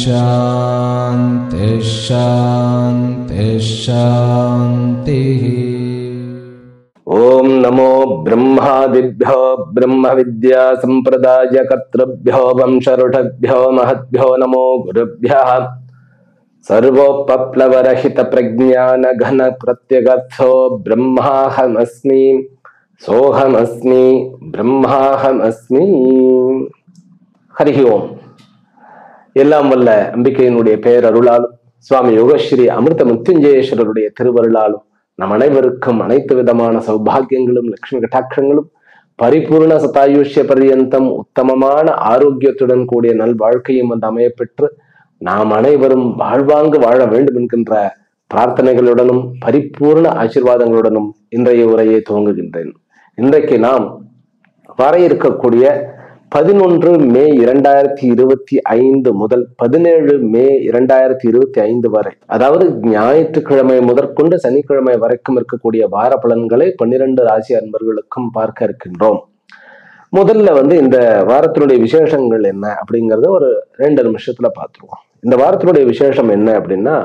शांति शांति शांति। ओम नमो ब्रह्मादिभ्यो ब्रह्म विद्या संप्रदाय कर्तृभ्यो वंशऋषभ्यो महद्भ्यो नमो गुरुभ्यः। सर्वोपप्लवरहित प्रज्ञान घन प्रत्यगर्थो ब्रह्माहमस्मि सोहमस्मि ब्रह्माहमस्मि। हरि ओम। எல்லாம் வல்ல அம்பிகையினுடைய பேரருளாலும் சுவாமி யோகஸ்ரீ அமிர்த மிருத்யுஞ்சயேஸ்வரருடைய திருவருளாலும் நம் அனைவருக்கும் அனைத்து விதமான சௌபாகியங்களும் லட்சுமி கட்டாட்சங்களும் பரிபூர்ண சதாயுஷ்ய பரியந்தம் உத்தமமான ஆரோக்கியத்துடன் கூடிய நல் வாழ்க்கையும் வந்து அமையப்பெற்று நாம் அனைவரும் வாழ்வாங்கு வாழ வேண்டும் என்கின்ற பிரார்த்தனைகளுடனும் பரிபூர்ண ஆசீர்வாதங்களுடனும் இன்றைய உரையை துவங்குகின்றேன். இன்றைக்கு நாம் வர இருக்கக்கூடிய 11 மே 2025 முதல் 17 மே 2025 வரை, அதாவது ஞாயிற்றுக்கிழமை முதற்கொண்டு சனிக்கிழமை வரைக்கும் இருக்கக்கூடிய வார பலன்களை 12 ராசி அன்பர்களுக்கும் பார்க்க இருக்கின்றோம். முதல்ல இந்த வாரத்தினுடைய விசேஷங்கள் என்ன அப்படிங்கறத ஒரு 2 நிமிஷத்துல பார்த்துருவோம். இந்த வாரத்தினுடைய விசேஷம் என்ன அப்படின்னா,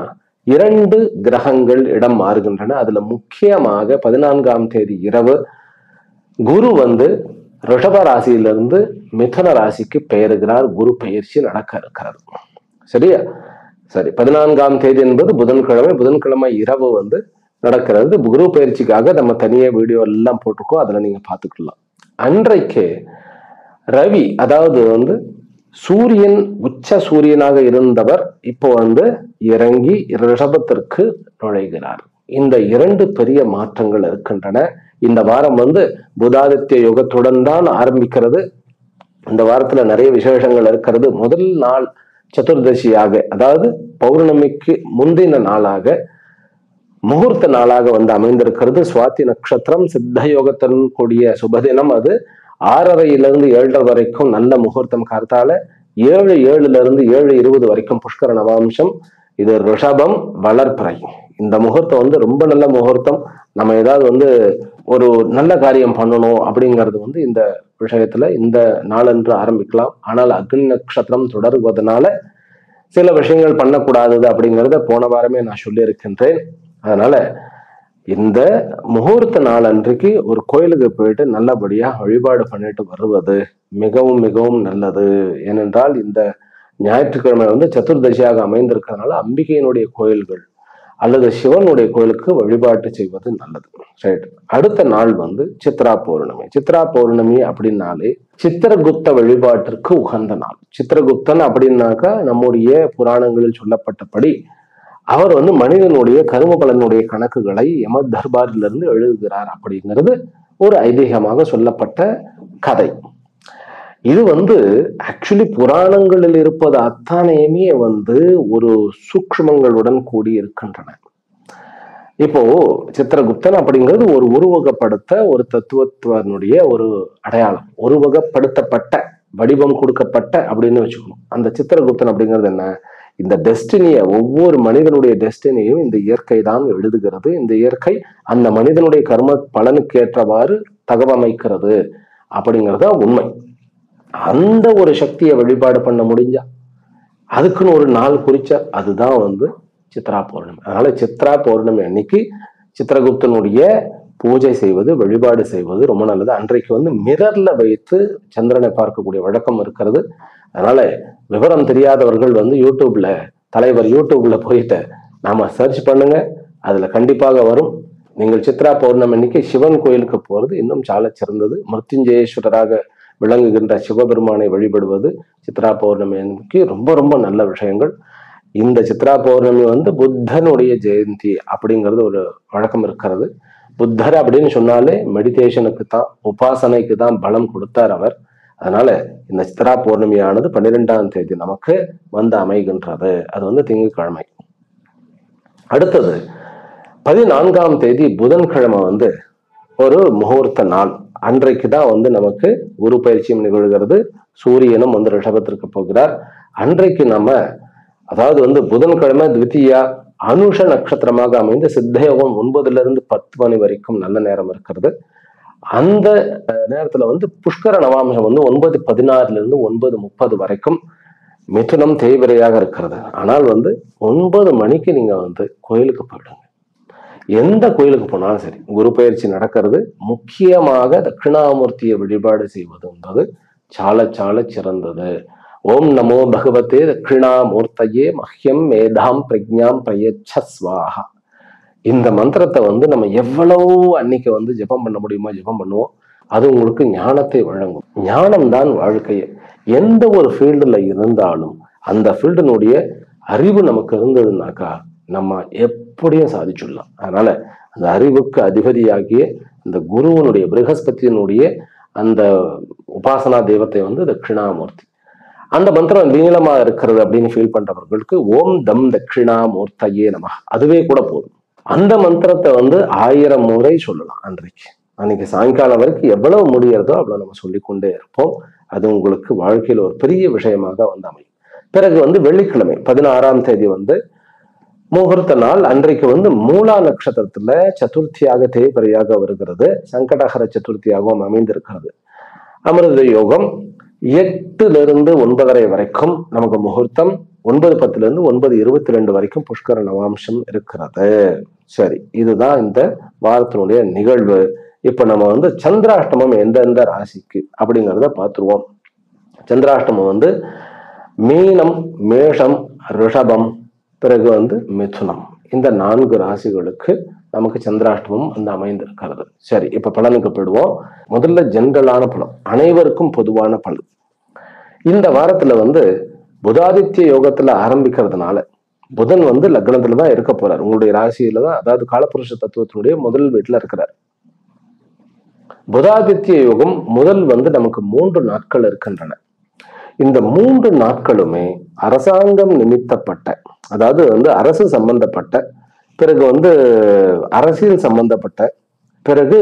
2 கிரகங்கள் இடம் மாறுகின்றன. அதுல முக்கியமாக 14ஆம் தேதி இரவு குரு ரிஷப ராசியிலிருந்து மிதுன ராசிக்கு பெயருகிறார். குரு பயிற்சி நடக்க இருக்கிறது. சரியா? சரி, 14ஆம் தேதி என்பது புதன்கிழமை. புதன்கிழமை இரவு நடக்கிறது. குரு பயிற்சிக்காக நம்ம தனியா வீடியோ எல்லாம் போட்டிருக்கோம், அதுல நீங்க பாத்துக்கலாம். அன்றைக்கு ரவி, அதாவது சூரியன் உச்ச சூரியனாக இருந்தவர் இப்போ இறங்கி ரிஷபத்திற்கு நுழைகிறார். இந்த 2 பெரிய மாற்றங்கள் இருக்கின்றன. இந்த வாரம் புதாதித்ய யுகத்துடன் தான் ஆரம்பிக்கிறது. இந்த வாரத்துல நிறைய விசேஷங்கள் இருக்கிறது. முதல் நாள் சதுர்தசியாக, அதாவது பௌர்ணமிக்கு முந்தின நாளாக, முகூர்த்த நாளாக அமைந்திருக்கிறது. சுவாதி நட்சத்திரம், சித்த யோகத்துடன் கூடிய சுபதினம். அது 6:30 7:30 வரைக்கும் நல்ல முகூர்த்தம். கார்த்தால 7:07 7:20 வரைக்கும் புஷ்கர நவாம்சம். இது ரிஷபம் வளர்பிறை. இந்த முகூர்த்தம் ரொம்ப நல்ல முகூர்த்தம். நம்ம ஏதாவது ஒரு நல்ல காரியம் பண்ணணும் அப்படிங்கிறது இந்த விஷயத்துல இந்த நாளன்று ஆரம்பிக்கலாம். ஆனால் அக்னி நட்சத்திரம் தொடருவதனால சில விஷயங்கள் பண்ணக்கூடாது அப்படிங்கிறத போன வாரமே நான் சொல்லியிருக்கின்றேன். அதனால இந்த முகூர்த்த நாள் அன்றைக்கு ஒரு கோயிலுக்கு போயிட்டு நல்லபடியா வழிபாடு பண்ணிட்டு வருவது மிகவும் மிகவும் நல்லது. ஏனென்றால் இந்த ஞாயிற்றுக்கிழமை சதுர்தசியாக அமைந்திருக்கிறதுனால அம்பிகையினுடைய கோயில்கள் அல்லது சிவனுடைய கோயிலுக்கு வழிபாட்டு செய்வது நல்லது. ரைட். அடுத்த நாள் சித்ரா பௌர்ணமி. சித்ரா பௌர்ணமி அப்படின்னாலே சித்திரகுப்த வழிபாட்டிற்கு உகந்த நாள். சித்திரகுப்தன் அப்படின்னாக்கா நம்முடைய புராணங்களில் சொல்லப்பட்டபடி அவர் மனிதனுடைய கரும பலனுடைய கணக்குகளை யம தர்பாரிலிருந்து எழுதுகிறார் அப்படிங்கிறது ஒரு ஐதீகமாக சொல்லப்பட்ட கதை. இது ஆக்சுவலி புராணங்களில் இருப்பது அத்தனையுமே ஒரு சூக்ஷ்மங்களுடன் கூடி இருக்கின்றன. இப்போ சித்திரகுப்தன் அப்படிங்கிறது ஒரு உருவகப்படுத்த ஒரு தத்துவத்தினுடைய ஒரு அடையாளம், உருவகப்படுத்தப்பட்ட வடிவம் கொடுக்கப்பட்ட அப்படின்னு வச்சுக்கணும். அந்த சித்திரகுப்தன் அப்படிங்கிறது என்ன? இந்த டெஸ்டினியை, ஒவ்வொரு மனிதனுடைய டெஸ்டினியும் இந்த இயற்கை தான் எழுதுகிறது. இந்த இயற்கை அந்த மனிதனுடைய கர்ம பலனுக்கு ஏற்றவாறு தகவமைக்கிறது அப்படிங்கிறத உண்மை. அந்த ஒரு சக்தியை வழிபாடு பண்ண முடிஞ்சா அதுக்குன்னு ஒரு நாள் குறிச்ச அதுதான் சித்ரா பௌர்ணமி. அதனால சித்ரா பௌர்ணமி அன்னைக்கு சித்திரகுப்தனுடைய பூஜை செய்வது, வழிபாடு செய்வது ரொம்ப நல்லது. அன்றைக்கு மிரர்ல வைத்து சந்திரனை பார்க்கக்கூடிய வழக்கம் இருக்கிறது. அதனால விவரம் தெரியாதவர்கள் யூடியூப்ல, தலைவர் யூடியூப்ல போயிட்டு நாம சர்ச் பண்ணுங்க, அதுல கண்டிப்பாக வரும். நீங்கள் சித்ரா பௌர்ணமி அன்னைக்கு சிவன் கோயிலுக்கு போறது இன்னும் சால சிறந்தது. மிருத்யுஞ்சயேஸ்வரராக விளங்குகின்ற சிவபெருமானை வழிபடுவது சித்ரா பௌர்ணமி அன்னைக்கு ரொம்ப ரொம்ப நல்ல விஷயங்கள். இந்த சித்ரா பௌர்ணமி புத்தனுடைய ஜெயந்தி அப்படிங்கிறது ஒரு வழக்கம் இருக்கிறது. புத்தர் அப்படின்னு சொன்னாலே மெடிடேஷனுக்கு தான், உபாசனைக்கு தான் பலம் கொடுத்தார் அவர். அதனால இந்த சித்ரா பௌர்ணமியானது 12ஆம் தேதி நமக்கு அமைகின்றது. அது திங்கட்கிழமை. அடுத்தது 14ஆம் தேதி புதன்கிழமை ஒரு முகூர்த்த நாள். அன்றைக்கு தான் நமக்கு குரு பயிற்சியும் நிகழ்கிறது. சூரியனும் ரிஷபத்திற்கு போகிறார். அன்றைக்கு நம்ம, அதாவது புதன்கிழமை, த்விதியா, அனுஷ நட்சத்திரமாக அமைந்து சித்தயோகம் 9-10 மணி வரைக்கும் நல்ல நேரம் இருக்கிறது. அந்த நேரத்துல வந்து புஷ்கர நவாம்சம் வந்து 9:16 9:30 வரைக்கும் மிதுனம் தேய்பிரையாக இருக்கிறது. ஆனால் வந்து 9 மணிக்கு நீங்க வந்து கோயிலுக்கு போயிடுங்க. எந்த கோயிலுக்கு போனாலும் சரி, குரு பயிற்சி நடக்கிறது. முக்கியமாக தட்சிணாமூர்த்தியை வழிபாடு செய்வது என்பது சால சால சிறந்தது. ஓம் நமோ பகவதே தட்சிணாமூர்த்தையே மஹ்யம் மேதாம் பிரஜாம் பிரயச்ச ஸ்வாஹா. இந்த மந்திரத்தை வந்து நம்ம எவ்வளவு அன்னைக்கு வந்து ஜெபம் பண்ண முடியுமோ ஜெபம் பண்ணுவோம். அது உங்களுக்கு ஞானத்தை வழங்கும். ஞானம் தான் வாழ்க்கையை. எந்த ஒரு ஃபீல்டுல இருந்தாலும் அந்த ஃபீல்டினுடைய அறிவு நமக்கு இருந்ததுனாக்கா நம்ம எப்படியும் சாதிச்சுடலாம். அதனால அந்த அறிவுக்கு அதிபதியாகிய இந்த குருவனுடைய ப்ரஹஸ்பதியினுடைய அந்த உபாசனா தெய்வத்தை வந்து தட்சிணாமூர்த்தி. அந்த மந்திரம் நீளமா இருக்கிறது அப்படின்னு ஃபீல் பண்றவர்களுக்கு ஓம் தம் தட்சிணாமூர்த்தையே நமஹ அதுவே கூட போதும். அந்த மந்திரத்தை வந்து 1000 முறை சொல்லலாம். அன்னைக்கு சாயங்காலம் வரைக்கும் எவ்வளவு முடியறதோ அவ்வளவு நம்ம சொல்லிக்கொண்டே இருப்போம். அது உங்களுக்கு வாழ்க்கையில ஒரு பெரிய விஷயமாக வந்து அமையும். பிறகு வந்து வெள்ளிக்கிழமை 16ஆம் தேதி வந்து முகூர்த்த நாள். அன்றைக்கு வந்து மூலா நட்சத்திரத்துல சதுர்த்தியாக தேய்பிரையாக வருகிறது. சங்கடஹர சதுர்த்தியாகவும் அமைந்திருக்கிறது. அமிர்த யோகம் 8-9:30 வரைக்கும் நமக்கு முகூர்த்தம். 9:10 9:22 வரைக்கும் புஷ்கர நவாம்சம் இருக்கிறது. சரி, இதுதான் இந்த வாரத்தினுடைய நிகழ்வு. இப்ப நம்ம வந்து சந்திராஷ்டமம் எந்தெந்த ராசிக்கு அப்படிங்கிறத பார்த்துருவோம். சந்திராஷ்டமம் வந்து மீனம், மேஷம், ரிஷபம், பிறகு வந்து மிதுனம். இந்த 4 ராசிகளுக்கு நமக்கு சந்திராஷ்டமம் வந்து அமைந்திருக்கிறது. சரி, இப்ப பலனுக்கு போயிடுவோம். முதல்ல ஜென்ரலான பலன், அனைவருக்கும் பொதுவான பலன். இந்த வாரத்துல வந்து புதாதித்ய யோகத்துல ஆரம்பிக்கிறதுனால புதன் வந்து லக்னத்துல தான் இருக்க போறார். உங்களுடைய ராசியில தான், அதாவது காலபுருஷ தத்துவத்தினுடைய முதல் வீட்டுல இருக்கிறார். புதாதித்ய யோகம் முதல் வந்து நமக்கு 3 நாட்கள் இருக்கின்றன. இந்த 3 நாட்களுமே அரசாங்கம் நிமித்தப்பட்ட, அதாவது வந்து அரசு சம்பந்தப்பட்ட, பிறகு வந்து அரசியல் சம்பந்தப்பட்ட, பிறகு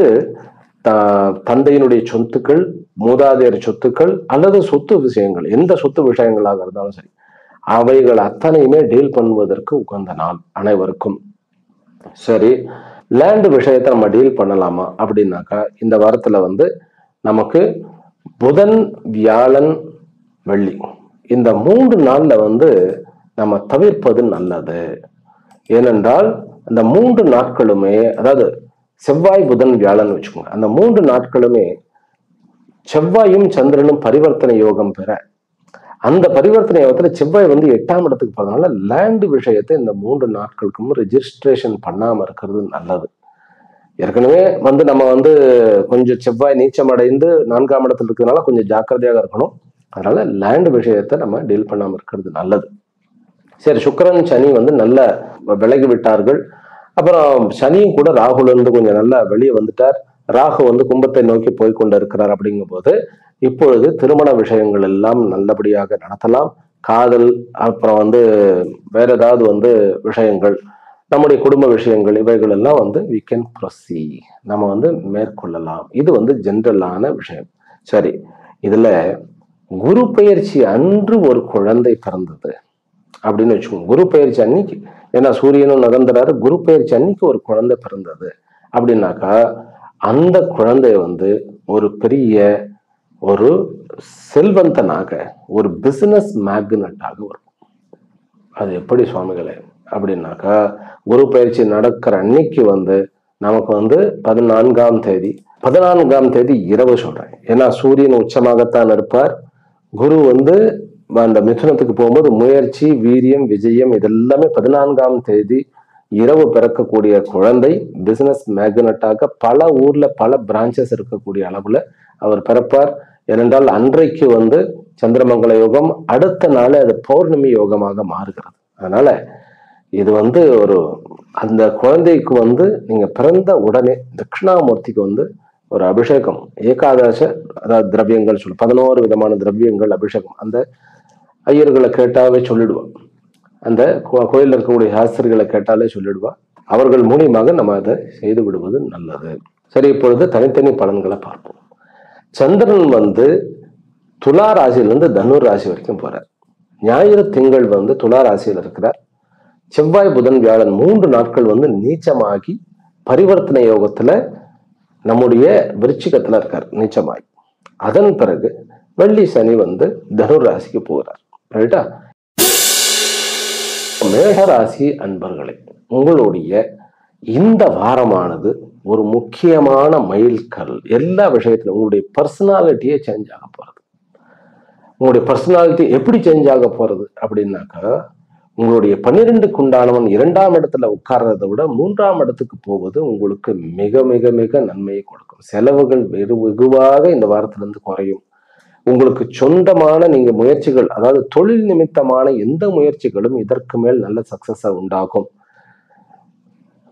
தந்தையினுடைய சொத்துக்கள், மூதாதையர் சொத்துக்கள் அல்லது சொத்து விஷயங்கள், எந்த சொத்து விஷயங்களாக இருந்தாலும் சரி, அவைகள் அத்தனையுமே டீல் பண்ணுவதற்கு உகந்த நாள் அனைவருக்கும். சரி, லேண்ட் விஷயத்தை நம்ம டீல் பண்ணலாமா அப்படின்னாக்கா இந்த வாரத்துல வந்து நமக்கு புதன், வியாழன், வெள்ளி இந்த 3 நாள்ல வந்து நம்ம தவிர்ப்பது நல்லது. ஏனென்றால் அந்த 3 நாட்களுமே, அதாவது செவ்வாய், புதன், வியாழன் வச்சுக்கோங்க, அந்த 3 நாட்களுமே செவ்வாயும் சந்திரனும் பரிவர்த்தனை யோகம் பெற, அந்த பரிவர்த்தனை யோகத்துல செவ்வாய் வந்து 8ஆம் இடத்துக்கு போறதுனால லேண்ட் விஷயத்தை இந்த 3 நாட்களுக்கும் ரெஜிஸ்ட்ரேஷன் பண்ணாம இருக்கிறது நல்லது. ஏற்கனவே வந்து நம்ம வந்து கொஞ்சம் செவ்வாய் நீச்சம் அடைந்து 4ஆம் இடத்துல இருக்கிறதுனால கொஞ்சம் ஜாக்கிரதையாக இருக்கணும். அதனால லேண்ட் விஷயத்தை நம்ம டீல் பண்ணாம இருக்கிறது நல்லது. சரி, சுக்கிரன், சனி வந்து நல்ல விலகி விட்டார்கள். அப்புறம் சனியும் கூட ராகுல இருந்து கொஞ்சம் நல்லா வெளியே வந்துட்டார். ராகு வந்து கும்பத்தை நோக்கி போய்கொண்டு இருக்கிறார். அப்படிங்கும் போது இப்பொழுது திருமண விஷயங்கள் எல்லாம் நல்லபடியாக நடத்தலாம். காதல், அப்புறம் வந்து வேற ஏதாவது வந்து விஷயங்கள், நம்முடைய குடும்ப விஷயங்கள், இவைகள் எல்லாம் வந்து we can proceed, நம்ம வந்து மேற்கொள்ளலாம். இது வந்து ஜென்ரலான விஷயம். சரி, இதுல குரு பெயர்ச்சி அன்று ஒரு குழந்தை பிறந்தது அப்படின்னு வச்சுக்கோங்க. குரு பெயர்ச்சி அன்னைக்கு, ஏன்னா சூரியனும் நகர்ந்துறாரு, குரு பெயர்ச்சி அன்னைக்கு ஒரு குழந்தை பிறந்தது அப்படின்னாக்கா அந்த குழந்தை வந்து ஒரு பெரிய ஒரு செல்வந்தனாக, ஒரு பிசினஸ் மேக்னட்டாக வரும். அது எப்படி சுவாமிகளே அப்படின்னாக்கா, குரு பயிற்சி நடக்கிற அன்னைக்கு வந்து நமக்கு வந்து 14ஆம் தேதி இரவு சொல்றேன். ஏன்னா சூரியன் உச்சமாகத்தான் இருப்பார். குரு வந்து அந்த மிதுனத்துக்கு போகும்போது முயற்சி, வீரியம், விஜயம் இதெல்லாமே 14ஆம் தேதி இரவு பிறக்கக்கூடிய குழந்தை பிசினஸ் மேக்னட்டாக பல ஊர்ல பல பிரான்ச்சஸ் இருக்கக்கூடிய அளவுல அவர் பிறப்பார். ஏனென்றால் அன்றைக்கு வந்து சந்திரமங்கல யோகம், அடுத்த நாள் அது பௌர்ணமி யோகமாக மாறுகிறது. அதனால இது வந்து ஒரு அந்த குழந்தைக்கு வந்து நீங்க பிறந்த உடனே தட்சிணாமூர்த்திக்கு வந்து ஒரு அபிஷேகம், ஏகாதச, அதாவது திரவியங்கள் சொல்லு, 11 விதமான திரவியங்கள் அபிஷேகம் அந்த ஐயர்களை கேட்டாவே சொல்லிடுவான். அந்த கோயிலில் இருக்கக்கூடிய சாஸ்திரிகளை கேட்டாலே சொல்லிடுவா. அவர்கள் மூலியமாக நம்ம அதை செய்து விடுவது நல்லது. சரி, இப்பொழுது தனித்தனி பலன்களை பார்ப்போம். சந்திரன் வந்து துலா ராசியிலிருந்து தனுர் ராசி வரைக்கும் போறார். ஞாயிறு திங்கள் வந்து துலா ராசியில் இருக்கிறார். செவ்வாய் புதன் வியாழன் 3 நாட்கள் வந்து நீச்சமாகி பரிவர்த்தனை யோகத்துல நம்முடைய விருச்சிகத்துல இருக்கார் நீச்சமாகி. அதன் பிறகு வெள்ளி சனி வந்து தனுர் ராசிக்கு போகிறார். ரைட்டா? மேஷராசி அன்பர்களே, உங்களுடைய இந்த வாரமானது ஒரு முக்கியமான மைல்கல். எல்லா விஷயத்திலும் உங்களுடைய பர்சனாலிட்டியே சேஞ்ச் ஆக போறது. உங்களுடைய பர்சனாலிட்டி எப்படி சேஞ்ச் ஆக போறது அப்படின்னாக்கா, உங்களுடைய 12க்கு உண்டானவன் 2ஆம் இடத்துல உட்கார்றதை விட 3ஆம் இடத்துக்கு போவது உங்களுக்கு மிக மிக மிக நன்மையை கொடுக்கும். செலவுகள் வெகுவாக இந்த வாரத்திலிருந்து குறையும். உங்களுக்கு சொந்தமான நீங்க முயற்சிகள், அதாவது தொழில் நிமித்தமான எந்த முயற்சிகளும் இதற்கு மேல் நல்ல சக்சஸா உண்டாகும்.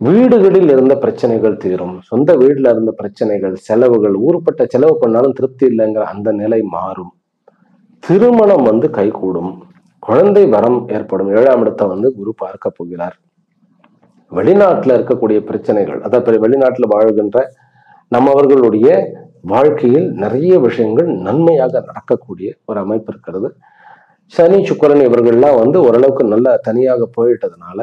வீடுகளில் இருந்த பிரச்சனைகள் தீரும். சொந்த வீட்டுல இருந்த பிரச்சனைகள், செலவுகள், ஊருப்பட்ட செலவு பண்ணாலும் திருப்தி இல்லைங்கிற அந்த நிலை மாறும். திருமணம் வந்து கைகூடும். குழந்தை வரம் ஏற்படும். 7ஆம் இடத்தை வந்து குரு பார்க்க போகிறார். வெளிநாட்டுல இருக்கக்கூடிய பிரச்சனைகள், அதாவது வெளிநாட்டுல வாழ்கின்ற நம்மவர்களுடைய வாழ்க்கையில் நிறைய விஷயங்கள் நன்மையாக நடக்கக்கூடிய ஒரு அமைப்பு இருக்கிறது. சனி சுக்கிரன் இவர்கள்லாம் வந்து ஓரளவுக்கு நல்லா தனியாக போயிட்டதுனால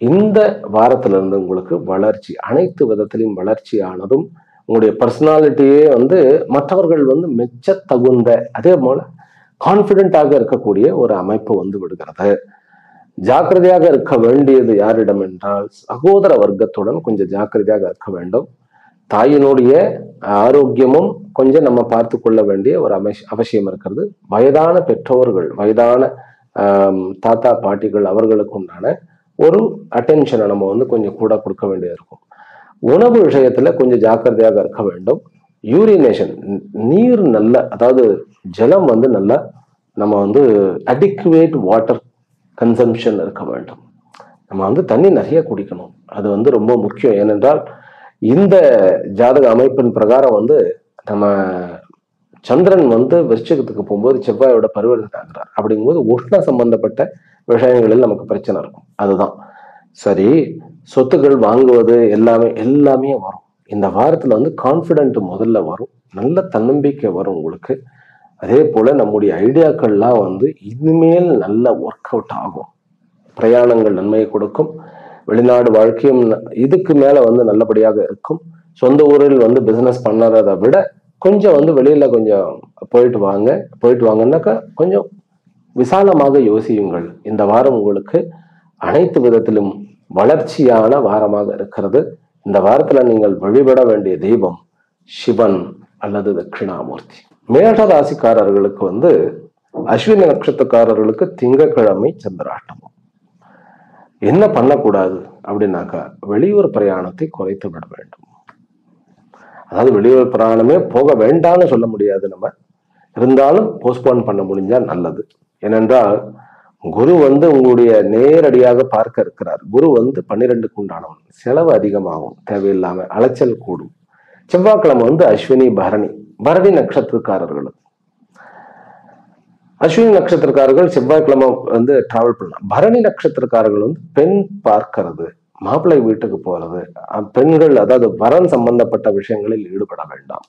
இந்த வாரத்துல இருந்து உங்களுக்கு வளர்ச்சி, அனைத்து விதத்திலையும் வளர்ச்சியானதும், உங்களுடைய பர்சனாலிட்டியே வந்து மற்றவர்கள் வந்து மெச்ச தகுந்த, அதே போல கான்பிடென்டாக இருக்கக்கூடிய ஒரு அமைப்பு வந்து விடுகிறது. ஜாக்கிரதையாக இருக்க வேண்டியது யாரிடம் என்றால் சகோதர வர்க்கத்துடன் கொஞ்சம் ஜாக்கிரதையாக இருக்க வேண்டும். தாயினுடைய ஆரோக்கியமும் கொஞ்சம் நம்ம பார்த்து கொள்ள வேண்டிய ஒரு அவசியம் இருக்கிறது. வயதான பெற்றோர்கள், வயதான தாத்தா பாட்டிகள், அவர்களுக்கு உண்டான ஒரு அட்டென்ஷனை நம்ம வந்து கொஞ்சம் கூட கொடுக்க வேண்டியது இருக்கும். உணவு விஷயத்துல கொஞ்சம் ஜாக்கிரதையாக இருக்க வேண்டும். யூரினேஷன், நீர் நல்ல, அதாவது ஜலம் வந்து நல்ல, நம்ம வந்து அடிக்குவேட் வாட்டர் கன்சம்ஷன் இருக்க வேண்டும். நம்ம வந்து தண்ணி நிறைய குடிக்கணும். அது வந்து ரொம்ப முக்கியம். ஏனென்றால் இந்த ஜாதக அமைப்பின் பிரகாரம் வந்து நம்ம சந்திரன் வந்து விருச்சிகத்துக்கு போகும்போது செவ்வாயோட பரிவர்த்தனை ஆகிறார். அப்படிங்கும்போது உஷ்ண சம்பந்தப்பட்ட விஷயங்களில் நமக்கு பிரச்சனை இருக்கும். அதுதான் சரி. சொத்துக்கள் வாங்குவது எல்லாமே வரும். இந்த வாரத்துல வந்து கான்பிடென்ட் முதல்ல வரும், நல்ல தன்னம்பிக்கை வரும் உங்களுக்கு. அதே போல நம்முடைய ஐடியாக்கள்லாம் வந்து இனிமேல் நல்ல ஒர்க் அவுட் ஆகும். பிரயாணங்கள் நன்மையை கொடுக்கும். வெளிநாடு வாழ்க்கையும் இதுக்கு மேல வந்து நல்லபடியாக இருக்கும். சொந்த ஊரில் வந்து பிசினஸ் பண்ணறதை விட கொஞ்சம் வந்து வெளியில கொஞ்சம் போயிட்டு வாங்கன்னாக்கா கொஞ்சம் விசாலமாக யோசியுங்கள். இந்த வாரம் உங்களுக்கு அனைத்து விதத்திலும் வளர்ச்சியான வாரமாக இருக்கிறது. இந்த வாரத்துல நீங்கள் வழிபட வேண்டிய தெய்வம் சிவன் அல்லது தட்சிணாமூர்த்தி. மேஷ ராசிக்காரர்களுக்கு வந்து அஸ்வினி நட்சத்திரக்காரர்களுக்கு திங்கட்கிழமை சந்திராஷ்டமம். என்ன பண்ணக்கூடாது அப்படின்னாக்கா, வெளியூர் பிரயாணத்தை குறைத்து விட வேண்டும். அதாவது வெளியூர் பிரயாணமே போக வேண்டாம்னு சொல்ல முடியாது நம்ம, இருந்தாலும் போஸ்ட்போன் பண்ண முடிஞ்சா நல்லது. ஏனென்றால் குரு வந்து உங்களுடைய நேரடியாக பார்க்க இருக்கிறார். குரு வந்து 12க்கு உண்டானவன். செலவு அதிகமாகும், தேவையில்லாம அலைச்சல் கூடும். செவ்வாய்க்கிழமை வந்து அஸ்வினி பரணி நட்சத்திரக்காரர்களுக்கு, அஸ்வினி நட்சத்திரக்காரர்கள் செவ்வாய்க்கிழமை வந்து டிராவல் பண்ணலாம். பரணி நட்சத்திரக்காரர்கள் வந்து பெண் பார்க்கிறது, மாப்பிள்ளை வீட்டுக்கு போறது, பெண்கள் அதாவது வரன் சம்பந்தப்பட்ட விஷயங்களில் ஈடுபட வேண்டாம்.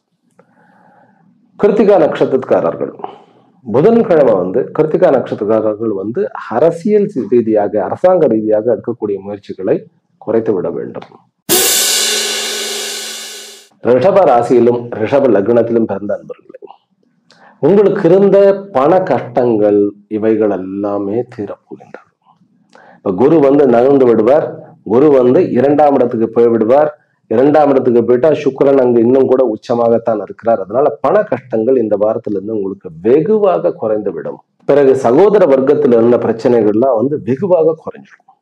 கிருத்திகா நட்சத்திரக்காரர்கள் புதன்கிழமை வந்து கிருத்திகா நட்சத்திரக்காரர்கள் வந்து அரசியல் ரீதியாக, அரசாங்க ரீதியாக எடுக்கக்கூடிய முயற்சிகளை குறைத்து விட வேண்டும். ரிஷப ராசியிலும் ரிஷப லக்னத்திலும் பிறந்த அன்பர்களே, உங்களுக்கு இருந்த பண கஷ்டங்கள் இவைகள் எல்லாமே தீரப்போகின்றன. இப்ப குரு வந்து நகர்ந்து விடுவார். குரு வந்து 2ஆம் இடத்துக்கு போய்விடுவார். 2ஆம் இடத்துக்கு போயிட்டா சுக்கிரன் அங்கு இன்னும் கூட உச்சமாகத்தான் இருக்கிறார். அதனால பண கஷ்டங்கள் இந்த வாரத்திலிருந்து உங்களுக்கு வெகுவாக குறைந்து விடும். பிறகு சகோதர வர்க்கத்தில் இருந்த பிரச்சனைகள்லாம் வந்து வெகுவாக குறைஞ்சிடும்,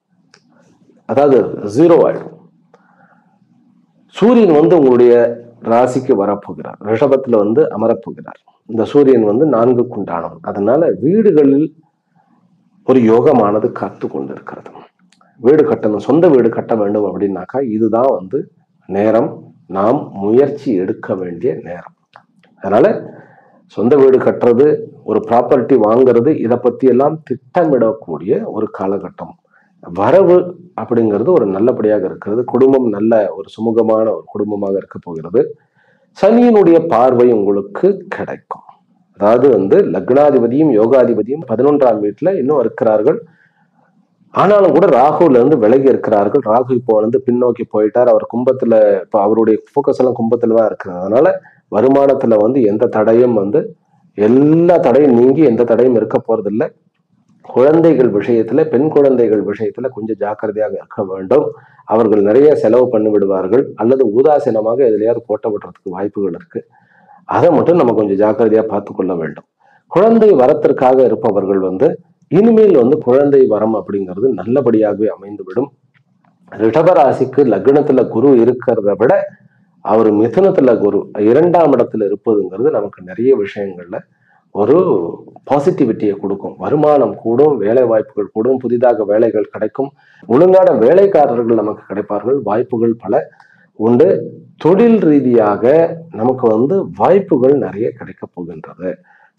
அதாவது 0 ஆயிடும். சூரியன் வந்து உங்களுடைய ராசிக்கு வரப்போகிறார், ரிஷபத்துல வந்து அமரப்போகிறார். இந்த சூரியன் வந்து 4க்கு உண்டானவன். அதனால வீடுகளில் ஒரு யோகமானது காத்து கொண்டு இருக்கிறது. வீடு கட்டணும், சொந்த வீடு கட்ட வேண்டும் அப்படின்னாக்கா இதுதான் வந்து நேரம், நாம் முயற்சி எடுக்க வேண்டிய நேரம். அதனால சொந்த வீடு கட்டுறது, ஒரு ப்ராப்பர்ட்டி வாங்குறது, இதை பத்தி எல்லாம் திட்டமிடக்கூடிய ஒரு காலகட்டம். வரவு அப்படிங்கிறது ஒரு நல்லபடியாக இருக்கிறது. குடும்பம் நல்ல ஒரு சுமூகமான ஒரு குடும்பமாக இருக்க போகிறது. சனியினுடைய பார்வை உங்களுக்கு கிடைக்கும். அதாவது வந்து லக்னாதிபதியும் யோகாதிபதியும் 11ஆம் வீட்டுல இன்னும் இருக்கிறார்கள். ஆனாலும் கூட ராகுல இருந்து விலகி இருக்கிறார்கள். ராகு இப்போ வந்து பின்னோக்கி போயிட்டார். அவர் கும்பத்துல, இப்போ அவருடைய போக்கஸ் எல்லாம் கும்பத்துல தான் இருக்கிறது. அதனால வருமானத்துல வந்து எந்த தடையும் வந்து எல்லா தடையும் நீங்கி எந்த தடையும் இருக்க போறது இல்லை. குழந்தைகள் விஷயத்துல, பெண் குழந்தைகள் விஷயத்துல கொஞ்சம் ஜாக்கிரதையாக இருக்க வேண்டும். அவர்கள் நிறைய செலவு பண்ணி விடுவார்கள், அல்லது உதாசீனமாக எதுலையாவது கோட்ட விடுறதுக்கு வாய்ப்புகள் இருக்கு. அதை மட்டும் நம்ம கொஞ்சம் ஜாக்கிரதையா பார்த்து கொள்ள வேண்டும். குழந்தை வரத்திற்காக இருப்பவர்கள் வந்து இனிமேல் வந்து குழந்தை வரம் அப்படிங்கிறது நல்லபடியாகவே அமைந்துவிடும். ரிஷபராசிக்கு லக்னத்துல குரு இருக்கிறத விட அவர் மிதுனத்துல குரு 2ஆம் இடத்துல இருப்பதுங்கிறது நமக்கு நிறைய விஷயங்கள்ல ஒரு பாசிட்டிவிட்டியை கொடுக்கும். வருமானம் கூடும், வேலை வாய்ப்புகள் கூடும், புதிதாக வேலைகள் கிடைக்கும், ஒழுங்கான வேலைக்காரர்கள் நமக்கு கிடைப்பார்கள், வாய்ப்புகள் பல உண்டு. தொழில் ரீதியாக நமக்கு வந்து வாய்ப்புகள் நிறைய கிடைக்க போகின்றது.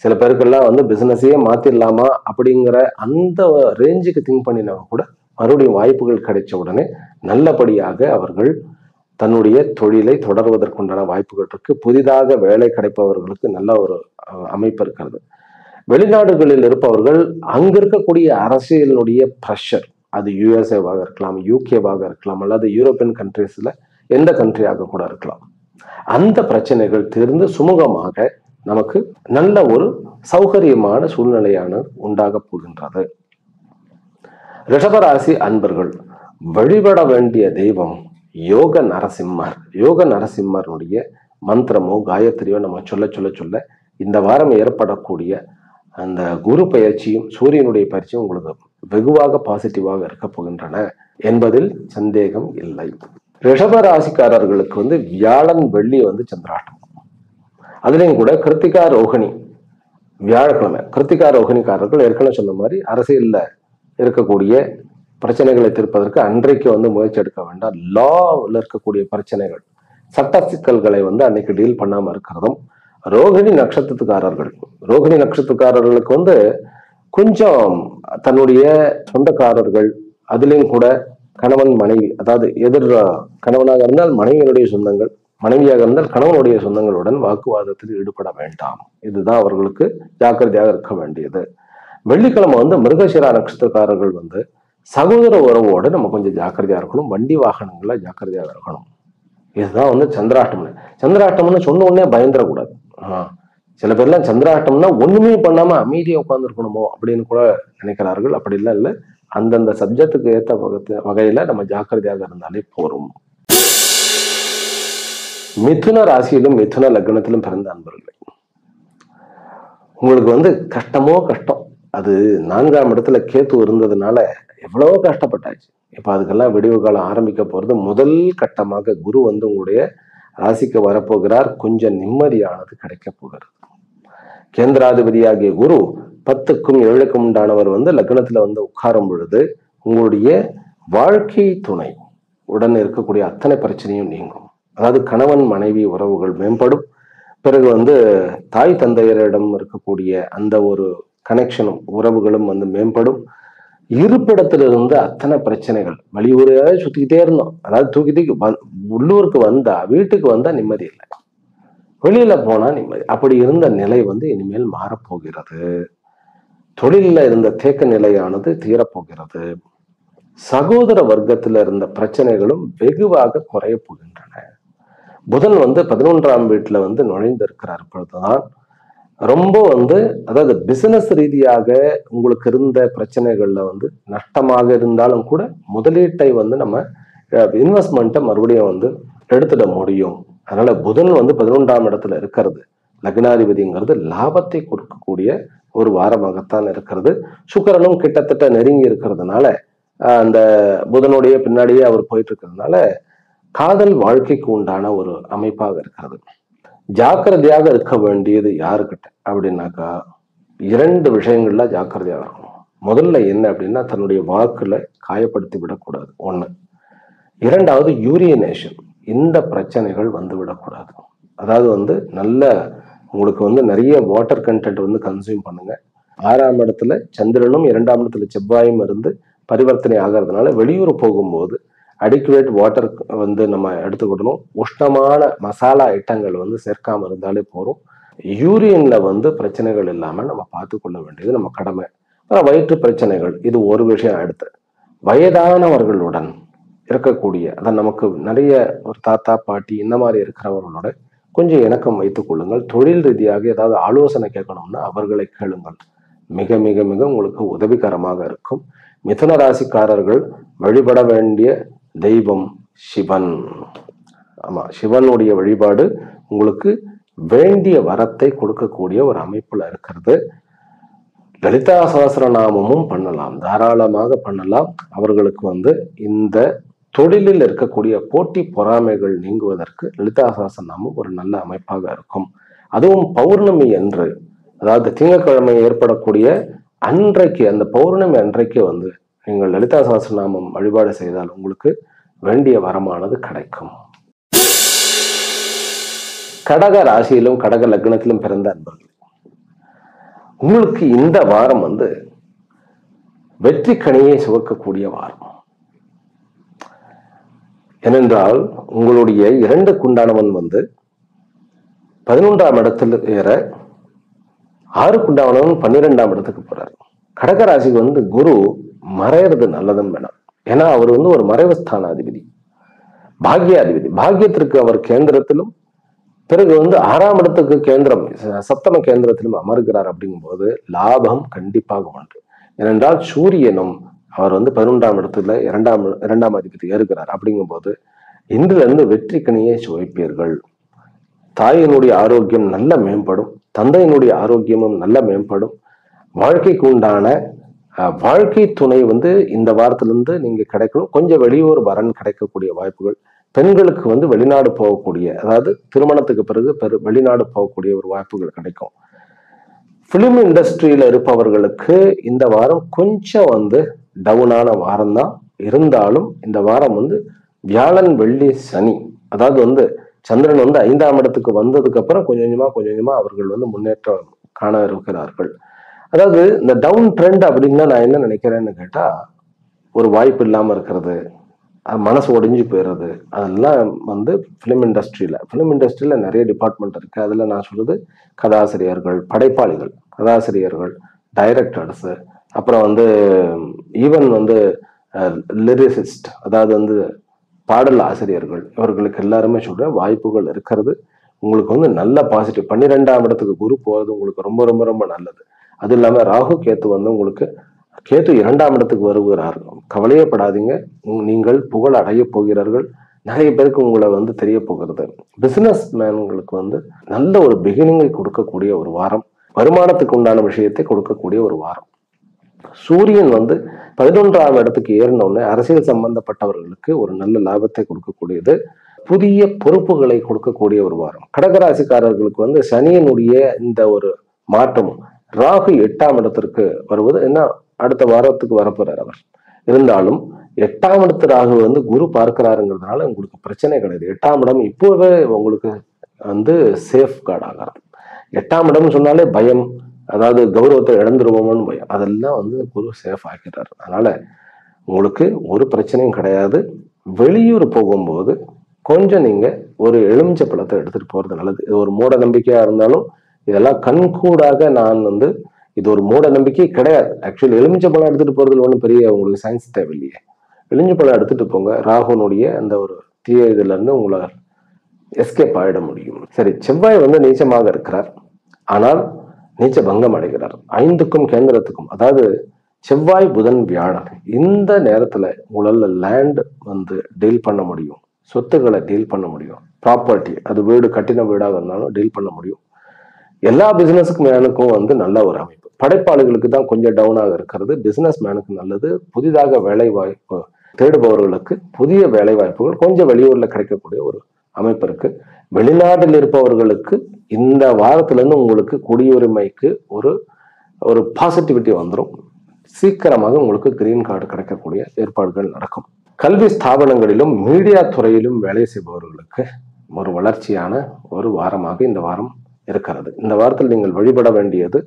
சில பேருக்கெல்லாம் வந்து பிசினஸையே மாத்திடலாமா அப்படிங்கிற அந்த ரேஞ்சுக்கு திங்க் பண்ணினவங்க கூட மறுபடியும் வாய்ப்புகள் கிடைச்ச உடனே நல்லபடியாக அவர்கள் தன்னுடைய தொழிலை தொடர்வதற்குண்டான வாய்ப்புகள் இருக்கு. புதிதாக வேலை கிடைப்பவர்களுக்கு நல்ல ஒரு அமைப்பு இருக்கிறது. வெளிநாடுகளில் இருப்பவர்கள் அங்க இருக்கக்கூடிய அரசியலினுடைய ப்ரெஷர், அது யுஎஸ்ஏவாக இருக்கலாம், யூகேவாக இருக்கலாம், அல்லது யூரோப்பியன் கண்ட்ரீஸ்ல எந்த கண்ட்ரியாக கூட இருக்கலாம். அந்த பிரச்சனைகள் தீர்ந்து சுமூகமாக நமக்கு நல்ல ஒரு சௌகரியமான சூழ்நிலையான உண்டாக போகின்றது. ரிஷபராசி அன்பர்கள் வழிபட வேண்டிய தெய்வம் யோக நரசிம்மர். யோக நரசிம்மருடைய மந்திரமோ காயத்ரியோ நம்ம சொல்ல சொல்ல சொல்ல இந்த வாரம் ஏற்படக்கூடிய அந்த குரு பயிற்சியும் சூரியனுடைய பயிற்சியும் உங்களுக்கு வெகுவாக பாசிட்டிவாக இருக்க போகின்றன என்பதில் சந்தேகம் இல்லை. ரிஷபராசிக்காரர்களுக்கு வந்து வியாழன் வெள்ளி வந்து சந்திராஷ்டம். அதுலேயும் கூட கிருத்திகா ரோகிணி வியாழக்கிழமை. கிருத்திகா ரோகிணிக்காரர்கள் ஏற்கனவே சொன்ன மாதிரி அரசியல்ல இருக்கக்கூடிய பிரச்சனைகளை தீர்ப்பதற்கு அன்றைக்கு வந்து முயற்சி எடுக்க வேண்டாம். லாவில் இருக்கக்கூடிய பிரச்சனைகள், சட்ட சிக்கல்களை வந்து அன்னைக்கு டீல் பண்ணாம இருக்கிறதும். ரோகிணி நட்சத்திரக்காரர்களுக்கு வந்து கொஞ்சம் தன்னுடைய சொந்தக்காரர்கள், அதுலேயும் கூட கணவன் மனைவி, அதாவது எதிர் கணவனாக இருந்தால் மனைவியினுடைய சொந்தங்கள், மனைவியாக இருந்தால் கணவனுடைய சொந்தங்களுடன் வாக்குவாதத்தில் ஈடுபட வேண்டாம். இதுதான் அவர்களுக்கு ஜாக்கிரதையாக இருக்க வேண்டியது. வெள்ளிக்கிழமை வந்து மிருகசிரா நட்சத்திரக்காரர்கள் வந்து சகோதர உறவோடு நம்ம கொஞ்சம் ஜாக்கிரதையா இருக்கணும். வண்டி வாகனங்கள்ல ஜாக்கிரதையாக இருக்கணும். இதுதான் வந்து சந்திராஷ்டமம். சந்திராஷ்டம்னு சொன்ன உடனே பயந்துடக்கூடாது. சில பேர்லாம் சந்திராஷ்டம்னா ஒண்ணுமே பண்ணாம அமைதியா உட்கார்ந்துருக்கணுமோ அப்படின்னு கூட நினைக்கிறார்கள். அப்படிலாம் இல்லை. அந்தந்த சப்ஜெக்டுக்கு ஏற்ற வகையில நம்ம ஜாக்கிரதையாக இருந்தாலே போறோம். மிதுன ராசியிலும் மிதுன லக்னத்திலும் பிறந்த அன்பர்களே, உங்களுக்கு வந்து கஷ்டமோ கஷ்டம். அது 4ஆம் இடத்துல கேத்து இருந்ததுனால எவ்வளவோ கஷ்டப்பட்டாச்சு. இப்ப அதுக்கெல்லாம் விடிவு காலம் ஆரம்பிக்க போறது. முதல் கட்டமாக குரு வந்து உங்களுடைய ராசிக்கு வரப்போகிறார். கொஞ்சம் நிம்மதியானது கிடைக்க போகிறது. கேந்திராதிபதியாகிய குரு 10க்கும் 7க்கும் உண்டானவர் வந்து லக்னத்துல வந்து உட்காரும் பொழுது உங்களுடைய வாழ்க்கை துணை உடன் இருக்கக்கூடிய அத்தனை பிரச்சனையும் நீங்கும். அதாவது கணவன் மனைவி உறவுகள் மேம்படும். பிறகு வந்து தாய் தந்தையரிடம் இருக்கக்கூடிய அந்த ஒரு கனெக்ஷனும் உறவுகளும் வந்து மேம்படும். இருப்பிடத்திலிருந்து அத்தனை பிரச்சனைகள், வெளியூரே சுத்திக்கிட்டே இருந்தோம். அதாவது தூக்கி உள்ளூருக்கு வந்தா, வீட்டுக்கு வந்தா நிம்மதி இல்லை, வெளியில போனா நிம்மதி. அப்படி இருந்த நிலை வந்து இனிமேல் மாறப்போகிறது. தொழில இருந்த தேக்க நிலையானது தீரப்போகிறது. சகோதர வர்க்கத்துல இருந்த பிரச்சனைகளும் வெகுவாக குறைய போகின்றன. புதன் வந்து 11ஆம் வீட்டுல வந்து நுழைந்து இருக்கிறார். பொழுதுதான் ரொம்ப வந்து, அதாவது பிசினஸ் ரீதியாக உங்களுக்கு இருந்த பிரச்சனைகள்ல வந்து நஷ்டமாக இருந்தாலும் கூட முதலீட்டை வந்து நம்ம இன்வெஸ்ட்மெண்ட்டை மறுபடியும் வந்து எடுத்துட முடியும். அதனால புதன் வந்து 11ஆம் இடத்துல இருக்கிறது, லக்னாதிபதிங்கிறது லாபத்தை கொடுக்கக்கூடிய ஒரு வாரமாகத்தான் இருக்கிறது. சுக்கிரனும் கிட்டத்தட்ட நெருங்கி இருக்கிறதுனால அந்த புதனுடைய பின்னாடியே அவர் போயிட்டு இருக்கிறதுனால காதல் வாழ்க்கைக்கு உண்டான ஒரு அமைப்பாக இருக்கிறது. ஜாக்கிரதையாக இருக்க வேண்டியது யாருக்கிட்ட அப்படின்னாக்கா 2 விஷயங்கள்ல ஜாக்கிரதையாக இருக்கணும். முதல்ல என்ன அப்படின்னா, தன்னுடைய வாக்குல காயப்படுத்தி விடக்கூடாது. 1. 2வது யூரியனேஷன். இந்த பிரச்சனைகள் வந்து விடக்கூடாது. அதாவது வந்து நல்ல உங்களுக்கு வந்து நிறைய வாட்டர் கண்டென்ட் வந்து கன்சியூம் பண்ணுங்க. 6ஆம் இடத்துல சந்திரனும் 2ஆம் இடத்துல செவ்வாயும் இருந்து பரிவர்த்தனை ஆகிறதுனால வெளியூர் போகும்போது அடிக்குவேட் வாட்டர் வந்து நம்ம எடுத்துக்கிடணும். உஷ்ணமான மசாலா ஐட்டங்கள் வந்து சேர்க்காம இருந்தாலே போறோம். யூரியன்ல வந்து பிரச்சனைகள் இல்லாம நம்ம பார்த்து கொள்ள வேண்டியது நம்ம கடமை. வயிற்று பிரச்சனைகள் இது ஒரு விஷயம். அடுத்து வயதானவர்களுடன் இருக்கக்கூடிய, அதான் நமக்கு நிறைய ஒரு தாத்தா பாட்டி இந்த மாதிரி இருக்கிறவர்களோட கொஞ்சம் இணக்கம் வைத்துக் கொள்ளுங்கள். தொழில் ரீதியாக ஏதாவது ஆலோசனை கேட்கணும்னா அவர்களை கேளுங்கள். மிக மிக மிக உங்களுக்கு உதவிகரமாக இருக்கும். மிதுன ராசிக்காரர்கள் வழிபட வேண்டிய தெய்வம் சிவன். ஆமா, சிவனுடைய வழிபாடு உங்களுக்கு வேண்டிய வரத்தை கொடுக்கக்கூடிய ஒரு அமைப்புல இருக்கிறது. லலிதா சகஸ்ரநாமமும் பண்ணலாம், தாராளமாக பண்ணலாம். அவர்களுக்கு இந்த தொழிலில் இருக்கக்கூடிய போட்டி பொறாமைகள் நீங்குவதற்கு லலிதா சகஸ்ரநாமம் ஒரு நல்ல அமைப்பாக இருக்கும். அதுவும் பௌர்ணமி அன்று, அதாவது திங்கட்கிழமை ஏற்படக்கூடிய அன்றைக்கு, அந்த பௌர்ணமி அன்றைக்கு நீங்கள் லலிதா சகஸ்ரநாமம் வழிபாடு செய்தால் உங்களுக்கு வேண்டிய வரமானது கிடைக்கும். கடக ராசியிலும் கடக லக்னத்திலும் பிறந்த அன்பர்கள், உங்களுக்கு இந்த வாரம் வெற்றி கனியை சுவைக்கக்கூடிய வாரம். ஏனென்றால் உங்களுடைய 2 குண்டானவன் 11ஆம் இடத்துல ஏற 6 குண்டானவன் 12ஆம் இடத்துக்கு போறாரு. கடகராசிக்கு குரு மறையிறது நல்லதுன்னு வேணாம். ஏன்னா அவர் ஒரு மறைவு ஸ்தானாதிபதி, பாக்யாதிபதி. பாக்கியத்திற்கு அவர் கேந்திரத்திலும், பிறகு 6ஆம் இடத்துக்கு கேந்திரம், சப்தம கேந்திரத்திலும் அமர்கிறார். அப்படிங்கும் போது லாபம் கண்டிப்பாக உண்டு. ஏனென்றால் சூரியனும் அவர் 11ஆம் இடத்துல 2ஆம் அதிபதி ஏறுகிறார். அப்படிங்கும் போது இன்றிலிருந்து வெற்றி கனியை சுவைப்பீர்கள். தாயினுடைய ஆரோக்கியம் நல்ல மேம்படும், தந்தையினுடைய ஆரோக்கியமும் நல்ல மேம்படும். வாழ்க்கைக்கு உண்டான வாழ்க்கை துணை இந்த வாரத்திலிருந்து நீங்க கிடைக்கணும். கொஞ்சம் வெளியூர் வரன் கிடைக்கக்கூடிய வாய்ப்புகள். பெண்களுக்கு வெளிநாடு போகக்கூடிய, அதாவது திருமணத்துக்கு பிறகு வெளிநாடு போகக்கூடிய ஒரு வாய்ப்புகள் கிடைக்கும். பிலிம் இண்டஸ்ட்ரியில இருப்பவர்களுக்கு இந்த வாரம் கொஞ்சம் டவுனான வாரம் தான். இருந்தாலும் இந்த வாரம் வியாழன் வெள்ளி சனி, அதாவது சந்திரன் 5ஆம் இடத்துக்கு வந்ததுக்கு அப்புறம் கொஞ்சம் கொஞ்சமா அவர்கள் முன்னேற்றம் காண இருக்கிறார்கள். அதாவது இந்த டவுன் ட்ரெண்ட் அப்படின்னா நான் என்ன நினைக்கிறேன்னு கேட்டா, ஒரு வாய்ப்பு இல்லாம இருக்கிறது, மனசு ஒடிஞ்சு போயிடுறது, அதெல்லாம் பிலிம் இண்டஸ்ட்ரியில நிறைய டிபார்ட்மெண்ட் இருக்கு. அதுல நான் சொல்றது கதாசிரியர்கள், படைப்பாளிகள், கதாசிரியர்கள், டைரக்டர்ஸ், அப்புறம் ஈவன் லிரிசிஸ்ட், அதாவது பாடல் ஆசிரியர்கள், இவர்களுக்கு எல்லாருமே சொல்றேன் வாய்ப்புகள் இருக்கிறது. உங்களுக்கு நல்ல பாசிட்டிவ். 12ஆம் இடத்துக்கு குரு போறது உங்களுக்கு ரொம்ப ரொம்ப ரொம்ப நல்லது. அது இல்லாம ராகு கேத்து உங்களுக்கு கேத்து 2ஆம் இடத்துக்கு வருகிறார். கவலையே படாதீங்க, நீங்கள் புகழ் அடைய போகிறார்கள். நிறைய பேருக்கு உங்களை தெரிய போகிறது. பிசினஸ் மேன்களுக்கு நல்ல ஒரு பிகினிங்கை கொடுக்கக்கூடிய ஒரு வாரம், வருமானத்துக்கு உண்டான விஷயத்தை கொடுக்கக்கூடிய ஒரு வாரம். சூரியன் 11ஆம் இடத்துக்கு ஏறினோடனே அரசியல் சம்பந்தப்பட்டவர்களுக்கு ஒரு நல்ல லாபத்தை கொடுக்கக்கூடியது, புதிய பொறுப்புகளை கொடுக்கக்கூடிய ஒரு வாரம். கடகராசிக்காரர்களுக்கு சனியினுடைய இந்த ஒரு மாற்றம், ராகு 8ஆம் இடத்திற்கு வருவது என்ன, அடுத்த வாரத்துக்கு வரப்போறார் அவர். இருந்தாலும் 8ஆம் இடத்து ராகு குரு பார்க்கிறாருங்கிறதுனால உங்களுக்கு பிரச்சனை கிடையாது. 8ஆம் இடம் இப்போவே உங்களுக்கு சேஃப் கார்டு ஆகிறது. 8ஆம் இடம் சொன்னாலே பயம், அதாவது கௌரவத்தை இழந்துருவோம்னு பயம், அதெல்லாம் குரு சேஃப் ஆக்கிறார். அதனால உங்களுக்கு ஒரு பிரச்சனையும் கிடையாது. வெளியூர் போகும்போது கொஞ்சம் நீங்க ஒரு எலுமிச்சை பழத்தை எடுத்துட்டு போறது நல்லது. இது ஒரு மூட நம்பிக்கையா இருந்தாலும் இதெல்லாம் கண்கூடாக நான் இது ஒரு மூட நம்பிக்கை கிடையாது. ஆக்சுவலி எலுமிச்சை பழம் எடுத்துட்டு போறதுல ஒன்றும் பெரிய உங்களுக்கு சயின்ஸ் தேவையில்லையே. எலுமிச்சை பழம் எடுத்துட்டு போங்க, ராகுனுடைய அந்த ஒரு தீய இதுல இருந்து உங்களால் எஸ்கேப் ஆயிட முடியும். சரி, செவ்வாய் நீச்சமாக இருக்கிறார், ஆனால் நீச்ச பங்கம் அடைகிறார். 5க்கும் கேந்திரத்துக்கும், அதாவது செவ்வாய் புதன் வியாழன், இந்த நேரத்துல உங்களால லேண்ட் டீல் பண்ண முடியும், சொத்துக்களை டீல் பண்ண முடியும், ப்ராப்பர்ட்டி, அது வீடு கட்டின வீடாக இருந்தாலும் டீல் பண்ண முடியும். எல்லா பிசினஸுக்கு மேனுக்கும் நல்ல ஒரு அமைப்பு. படைப்பாளிகளுக்கு தான் கொஞ்சம் டவுனாக இருக்கிறது, பிசினஸ் மேனுக்கு நல்லது. புதிதாக வேலை வாய்ப்பு தேடுபவர்களுக்கு புதிய வேலை வாய்ப்புகள் கொஞ்சம் வெளியூர்ல கிடைக்கக்கூடிய ஒரு அமைப்பு இருக்கு. வெளிநாட்டில் இருப்பவர்களுக்கு இந்த வாரத்திலிருந்து உங்களுக்கு குடியுரிமைக்கு ஒரு பாசிட்டிவிட்டி வந்துடும். சீக்கிரமாக உங்களுக்கு கிரீன் கார்டு கிடைக்கக்கூடிய ஏற்பாடுகள் நடக்கும். கல்வி ஸ்தாபனங்களிலும் மீடியா துறையிலும் வேலை செய்பவர்களுக்கு ஒரு வளர்ச்சியான ஒரு வாரமாக இந்த வாரம் இருக்கிறது. இந்த வாரத்தில் நீங்கள் வழிபட வேண்டியது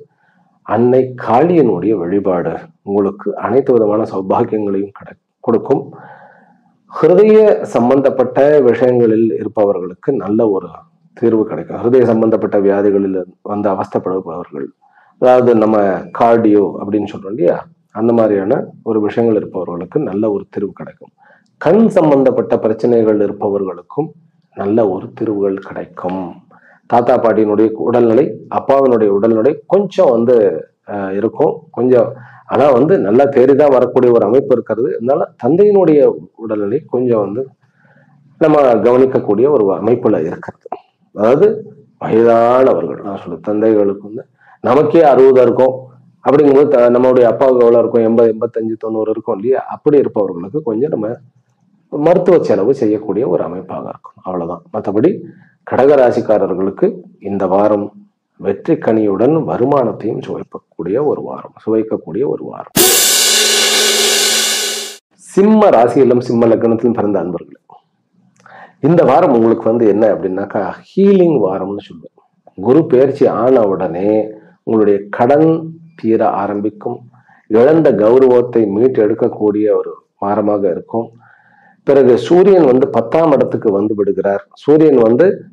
அன்னை காளியனுடைய வழிபாடு. உங்களுக்கு அனைத்து விதமான சௌபாகியங்களையும் கொடுக்கும். ஹிருதய சம்பந்தப்பட்ட விஷயங்களில் இருப்பவர்களுக்கு நல்ல ஒரு தீர்வு கிடைக்கும். ஹிருதய சம்பந்தப்பட்ட வியாதிகளில் அவஸ்தைப்படுபவர்கள், அதாவது நம்ம கார்டியோ அப்படின்னு சொல்றோம் இல்லையா, அந்த மாதிரியான ஒரு விஷயங்கள் இருப்பவர்களுக்கு நல்ல ஒரு தீர்வு கிடைக்கும். கண் சம்பந்தப்பட்ட பிரச்சனைகள் இருப்பவர்களுக்கும் நல்ல ஒரு தீர்வுகள் கிடைக்கும். தாத்தா பாட்டியினுடைய உடல்நிலை, அப்பாவினுடைய உடல்நிலை கொஞ்சம் இருக்கும் கொஞ்சம், ஆனா நல்லா தேறிதான் வரக்கூடிய ஒரு அமைப்பு இருக்கிறது. அதனால தந்தையினுடைய உடல்நிலை கொஞ்சம் நம்ம கவனிக்கக்கூடிய ஒரு அமைப்புல இருக்கிறது. அதாவது வயதானவர்கள், நான் சொல்ல தந்தைகளுக்கு நமக்கே 60 இருக்கும் அப்படிங்கும்போது நம்மளுடைய அப்பாவுக்கு எவ்வளவு இருக்கும், 80, 85, 90 இருக்கும் இல்லையா? அப்படி இருப்பவர்களுக்கு கொஞ்சம் நம்ம மருத்துவ செலவு செய்யக்கூடிய ஒரு அமைப்பாக இருக்கும். அவ்வளவுதான். மற்றபடி கடகராசிக்காரர்களுக்கு இந்த வாரம் வெற்றி கனியுடன் வருமானத்தையும் சுவைக்கக்கூடிய ஒரு வாரம். சிம்ம ராசியிலும் சிம்ம லக்னத்திலும் பிறந்த அன்பர்கள், இந்த வாரம் உங்களுக்கு என்ன அப்படின்னாக்கா ஹீலிங் வாரம்னு சொல்லுவேன். குரு பெயர்ச்சி ஆன உடனே உங்களுடைய கடன் தீர ஆரம்பிக்கும். இழந்த கௌரவத்தை மீட்டு எடுக்கக்கூடிய ஒரு வாரமாக இருக்கும். பிறகு சூரியன் 10ஆம் இடத்துக்கு வந்து விடுகிறார். சூரியன்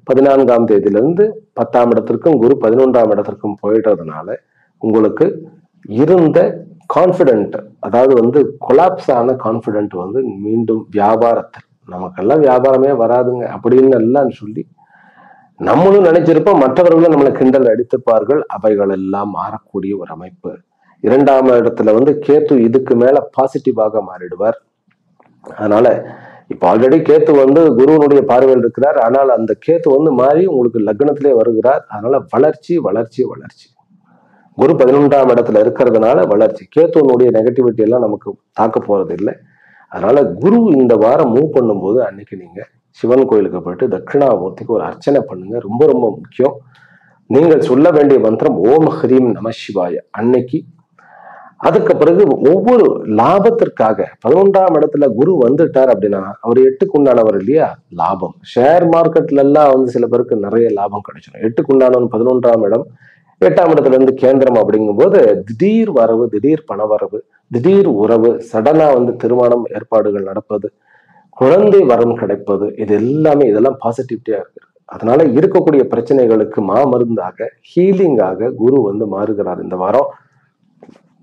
14ஆம் தேதியிலிருந்து 10ஆம் இடத்திற்கும் குரு 11ஆம் இடத்திற்கும் போயிட்டதுனால உங்களுக்கு இருந்த கான்பிடென்ட், அதாவது கொலாப்ஸ் ஆன கான்பிடென்ட் மீண்டும் வியாபாரத்தில், நமக்கெல்லாம் வியாபாரமே வராதுங்க அப்படின்னு எல்லாம் சொல்லி நம்மளும் நினைச்சிருப்போம், மற்றவர்களும் நம்மளை கிண்டல் அடித்திருப்பார்கள். அவைகள் எல்லாம் மாறக்கூடிய ஒரு அமைப்பு. 2ஆம் இடத்துல கேத்து இதுக்கு மேல பாசிட்டிவாக மாறிடுவார். அதனால இப்ப ஆல்ரெடி கேத்து குருவனுடைய பார்வையில் இருக்கிறார். ஆனால் அந்த கேத்து மாறி உங்களுக்கு லக்னத்திலே வருகிறார். அதனால வளர்ச்சி வளர்ச்சி வளர்ச்சி. குரு 11ஆம் இடத்துல இருக்கிறதுனால வளர்ச்சி. கேத்துவனுடைய நெகட்டிவிட்டி எல்லாம் நமக்கு தாக்க போறது இல்லை. அதனால குரு இந்த வாரம் மூவ் பண்ணும்போது அன்னைக்கு நீங்க சிவன் கோயிலுக்கு போயிட்டு தட்சிணாமூர்த்திக்கு ஒரு அர்ச்சனை பண்ணுங்க. ரொம்ப ரொம்ப முக்கியம். நீங்கள் சொல்ல வேண்டிய மந்திரம் ஓம் ஹ்ரீம் நம சிவாய அன்னைக்கு. அதுக்கு பிறகு ஒவ்வொரு லாபத்திற்காக 11ஆம் இடத்துல குரு வந்துட்டார் அப்படின்னா அவர் 8க்கு உண்டானவர் இல்லையா? லாபம். ஷேர் மார்க்கெட்ல எல்லாம் சில பேருக்கு நிறைய லாபம் கிடைச்சிடும். 8க்கு உண்டானவன் 11ஆம் இடம், 8ஆம் இடத்துல இருந்து கேந்திரம் அப்படிங்கும்போது திடீர் வரவு, திடீர் பண வரவு, திடீர் உறவு, சடனா திருமணம் ஏற்பாடுகள் நடப்பது, குழந்தை வரம் கிடைப்பது, இதெல்லாம் பாசிட்டிவிட்டியா இருக்கு. அதனால இருக்கக்கூடிய பிரச்சனைகளுக்கு மாமருந்தாக, ஹீலிங்காக குரு மாறுகிறார் இந்த வாரம்.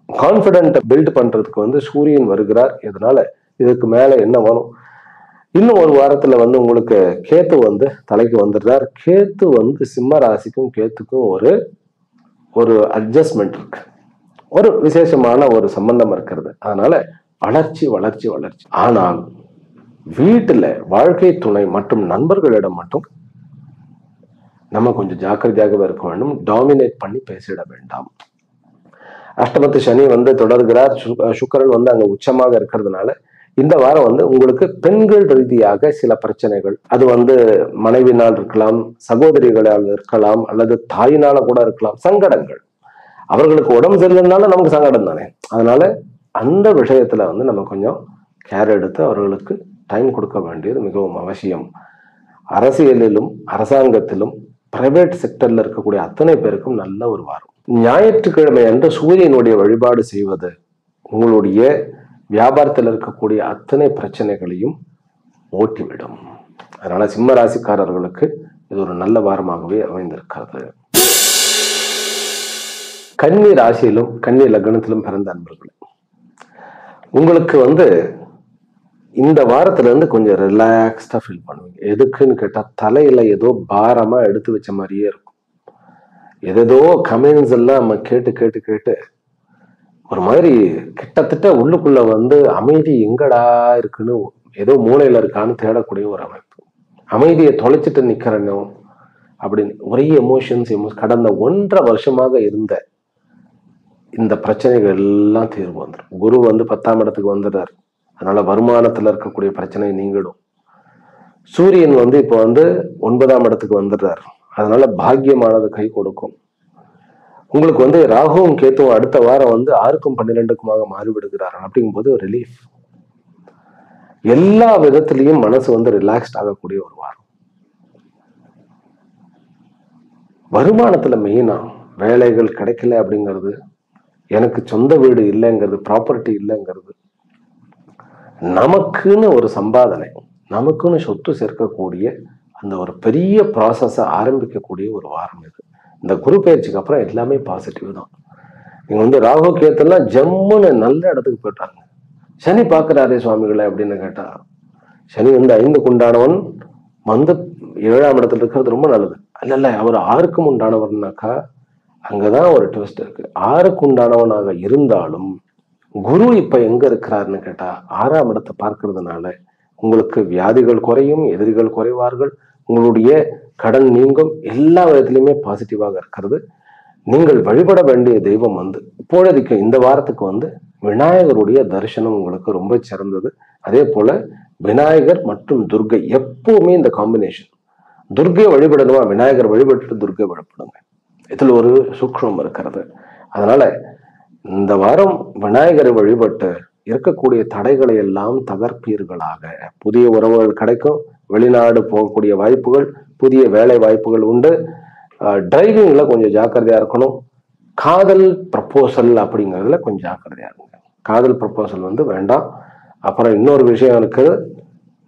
கான்பிடென்ட் பில்ட் பண்றதுக்கு சூரியன் வருகிறார். இதனால இதுக்கு மேல என்ன வரும்? இன்னும் ஒரு வாரத்துல உங்களுக்கு கேத்து தலைக்கு வந்துடுறார். கேத்து சிம்ம ராசிக்கும் கேத்துக்கும் ஒரு அட்ஜஸ்ட்மெண்ட் இருக்கு, ஒரு விசேஷமான ஒரு சம்பந்தம் இருக்கிறது. அதனால வளர்ச்சி வளர்ச்சி வளர்ச்சி. ஆனால் வீட்டுல வாழ்க்கை துணை மற்றும் நண்பர்களிடம் மட்டும் நம்ம கொஞ்சம் ஜாக்கிரதையாகவே இருக்க வேண்டும். டாமினேட் பண்ணி பேசிட வேண்டாம். அஷ்டமத்து சனி தொடர்கிறார். சுக்கிரன் அங்க உச்சமாக இருக்கிறதுனால இந்த வாரம் உங்களுக்கு பெண்கள் ரீதியாக சில பிரச்சனைகள், அது மனைவினால் இருக்கலாம், சகோதரிகளால் இருக்கலாம், அல்லது தாயினால கூட இருக்கலாம். சங்கடங்கள், அவர்களுக்கு உடம்பு சரியில்லைனாலும் நமக்கு சங்கடம் தானே. அதனால அந்த விஷயத்துல நம்ம கொஞ்சம் கேர் எடுத்து அவர்களுக்கு டைம் கொடுக்க வேண்டியது மிகவும் அவசியம். அரசியலிலும் அரசாங்கத்திலும் பிரைவேட் செக்டர்ல இருக்கக்கூடிய அத்தனை பேருக்கும் நல்ல ஒரு வாரம். ஞாயிற்றுக்கிழமை அன்று சூரியனுடைய வழிபாடு செய்வது உங்களுடைய வியாபாரத்தில் இருக்கக்கூடிய அத்தனை பிரச்சனைகளையும் ஓட்டிவிடும். அதனால சிம்ம ராசிக்காரர்களுக்கு இது ஒரு நல்ல வாரமாகவே அமைந்திருக்கிறது. கன்னி ராசியிலும் கன்னி லக்னத்திலும் பிறந்த அன்பர்கள், உங்களுக்கு இந்த வாரத்துல இருந்து கொஞ்சம் ரிலாக்ஸ்டா ஃபீல் பண்ணுவீங்க. எதுக்குன்னு கேட்டா தலையில ஏதோ பாரமா எடுத்து வச்ச மாதிரியே இருக்கும். ஏதோ கமெண்ட்ஸ் எல்லாம் நம்ம கேட்டு கேட்டு கேட்டு ஒரு மாதிரி கிட்டத்தட்ட உள்ளுக்குள்ள அமைதி எங்கடா இருக்குன்னு, ஏதோ மூளையில இருக்கான்னு தேடக்கூடிய ஒரு அமைப்பு. அமைதியை தொலைச்சிட்டு நிக்கிறனோ அப்படின்னு ஒரே எமோஷன்ஸ். கடந்த 1.5 வருஷமாக இருந்த இந்த பிரச்சனைகள் எல்லாம் தீர்வு வந்துடும். குரு 10ஆம் இடத்துக்கு வந்துடுறாரு. அதனால வருமானத்துல இருக்கக்கூடிய பிரச்சனை நீங்கிடும். சூரியன் இப்போ 9ஆம் இடத்துக்கு வந்துடுறாரு. அதனால பாக்கியமானது கை கொடுக்கும். உங்களுக்கு ராகுவும் கேத்துவும் அடுத்த வாரம் 6க்கும் 12க்குமாக மாறிவிடுகிறார்கள். அப்படிங்கும்போது ஒரு ரிலீஃப். எல்லா விதத்திலையும் மனசு ரிலாக்ஸ்ட் ஆகக்கூடிய ஒரு வாரம். வருமானத்துல மெயினா வேலைகள் கிடைக்கல அப்படிங்கிறது, எனக்கு சொந்த வீடு இல்லைங்கிறது, ப்ராப்பர்ட்டி இல்லைங்கிறது, நமக்குன்னு ஒரு சம்பாதனை, நமக்குன்னு சொத்து சேர்க்கக்கூடிய அந்த ஒரு பெரிய ப்ராசஸை ஆரம்பிக்கக்கூடிய ஒரு வாரம் இது. இந்த குரு பயிற்சிக்கு அப்புறம் எல்லாமே பாசிட்டிவ் தான். நீங்க வந்து ராகு கேத்தெல்லாம் ஜம்முன்னு நல்ல இடத்துக்கு போயிட்டாங்க. சனி பார்க்கிறாரே சுவாமிகளை அப்படின்னு கேட்டா, சனி வந்து 5க்கு உண்டானவன் வந்து 7ஆம் இடத்துல இருக்கிறது ரொம்ப நல்லது. இல்ல அவர் 6க்கும் உண்டானவர்னாக்கா அங்கதான் ஒரு ட்விஸ்ட் இருக்கு. 6க்கு உண்டானவனாக இருந்தாலும் குரு இப்ப எங்க இருக்கிறாருன்னு கேட்டா 6ஆம் இடத்தை பார்க்கறதுனால உங்களுக்கு வியாதிகள் குறையும், எதிரிகள் குறைவார்கள், உங்களுடைய கடன் நீங்கும், எல்லா விதத்திலுமே பாசிட்டிவாக இருக்கிறது. நீங்கள் வழிபட வேண்டிய தெய்வம் வந்து இப்பொழுதைக்கு இந்த வாரத்துக்கு வந்து விநாயகருடைய தரிசனம் உங்களுக்கு ரொம்ப சிறந்தது. அதே போல விநாயகர் மற்றும் துர்கை எப்பவுமே இந்த காம்பினேஷன். துர்கையை வழிபடணுமா, விநாயகர் வழிபட்டு துர்கை வழிபடுங்க. இதுல ஒரு சூக்ஷ்மம் இருக்கிறது. அதனால இந்த வாரம் விநாயகரை வழிபட்டு இருக்கக்கூடிய தடைகளை எல்லாம் தகர்ப்பீர்களாக. புதிய உறவுகள் கிடைக்கும், வெளிநாடு போகக்கூடிய வாய்ப்புகள், புதிய வேலை வாய்ப்புகள் உண்டு. டிரைவிங்ல கொஞ்சம் ஜாக்கிரதையா இருக்கணும். காதல் ப்ரப்போசல் அப்படிங்கிறதுல கொஞ்சம் ஜாக்கிரதையா இருங்க. காதல் ப்ரப்போசல் வந்து வேண்டாம். அப்புறம் இன்னொரு விஷயம் இருக்குது,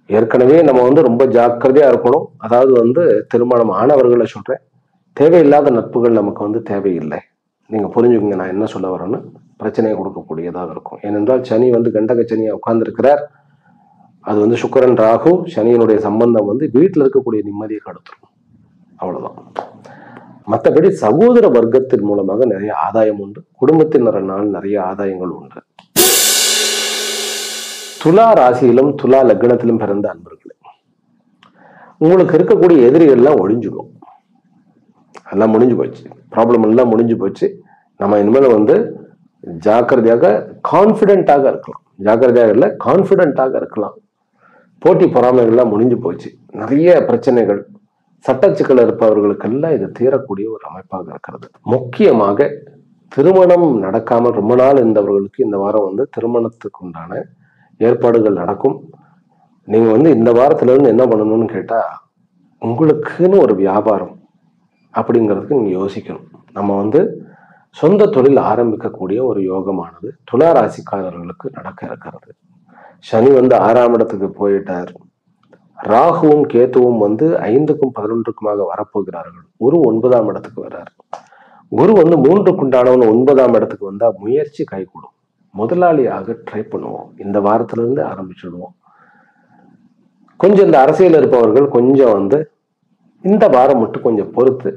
ஏற்கனவே நம்ம வந்து ரொம்ப ஜாக்கிரதையா இருக்கணும். அதாவது வந்து திருமணம் ஆனவர்களை சொல்றேன், தேவையில்லாத நட்புகள் நமக்கு வந்து தேவையில்லை. நீங்க புரிஞ்சுக்கங்க நான் என்ன சொல்ல வரேன்னு. பிரச்சனையை கொடுக்கக்கூடியதாக இருக்கும். ஏனென்றால் சனி வந்து கண்டக சனியா உட்கார்ந்து இருக்கிறார். அது வந்து சுக்கிரன் ராகு சனியினுடைய சம்பந்தம் வந்து வீட்டில் இருக்கக்கூடிய நிம்மதியை கெடுத்துரும். அவ்வளவுதான். மற்றபடி சகோதர வர்க்கத்தின் மூலமாக நிறைய ஆதாயம் உண்டு. குடும்பத்தினரால் நிறைய ஆதாயங்கள் உண்டு. துலா ராசியிலும் துலா லக்னத்திலும் பிறந்த அன்பர்களே, உங்களுக்கு இருக்கக்கூடிய எதிரிகள் எல்லாம் ஒழிஞ்சிடும். எல்லாம் முடிஞ்சு போச்சு, ப்ராப்ளம் எல்லாம் முடிஞ்சு போச்சு. நம்ம இனிமேல் வந்து ஜாக்கிரதையாக கான்ஃபிடென்ட்டாக இருக்கலாம். ஜாக்கிரதையாக இல்லை, கான்ஃபிடென்ட்டாக இருக்கலாம். போட்டி பொறாமைகள்லாம் முடிஞ்சு போச்சு. நிறைய பிரச்சனைகள் சட்டச்சிக்கல் இருப்பவர்களுக்கெல்லாம் இது தீரக்கூடிய ஒரு அமைப்பாக இருக்கிறது. முக்கியமாக திருமணம் நடக்காமல் ரொம்ப நாள் இருந்தவர்களுக்கு இந்த வாரம் வந்து திருமணத்துக்கு உண்டான ஏற்பாடுகள் நடக்கும். நீங்க வந்து இந்த வாரத்துல இருந்து என்ன பண்ணணும்னு கேட்டா, உங்களுக்குன்னு ஒரு வியாபாரம் அப்படிங்கிறதுக்கு நீங்க யோசிக்கணும். நம்ம வந்து சொந்த தொழில் ஆரம்பிக்கக்கூடிய ஒரு யோகமானது துலா ராசிக்காரர்களுக்கு நடக்க இருக்கிறது. சனி வந்து 6ஆம் இடத்துக்கு போயிட்டார். ராகுவும் கேத்துவும் வந்து 5க்கும் 11க்குமாக வரப்போகிறார்கள். குரு 9ஆம் இடத்துக்கு வர்றார். குரு வந்து 3க்கு உண்டானவன் 9ஆம் இடத்துக்கு வந்தா முயற்சி கைகூடும். முதலாளியாக ட்ரை பண்ணுவோம். இந்த வாரத்துல இருந்து ஆரம்பிச்சிடுவோம். கொஞ்சம் இந்த அரசியல் இருப்பவர்கள் கொஞ்சம் வந்து இந்த வாரம் மட்டும் கொஞ்சம் பொறுத்து,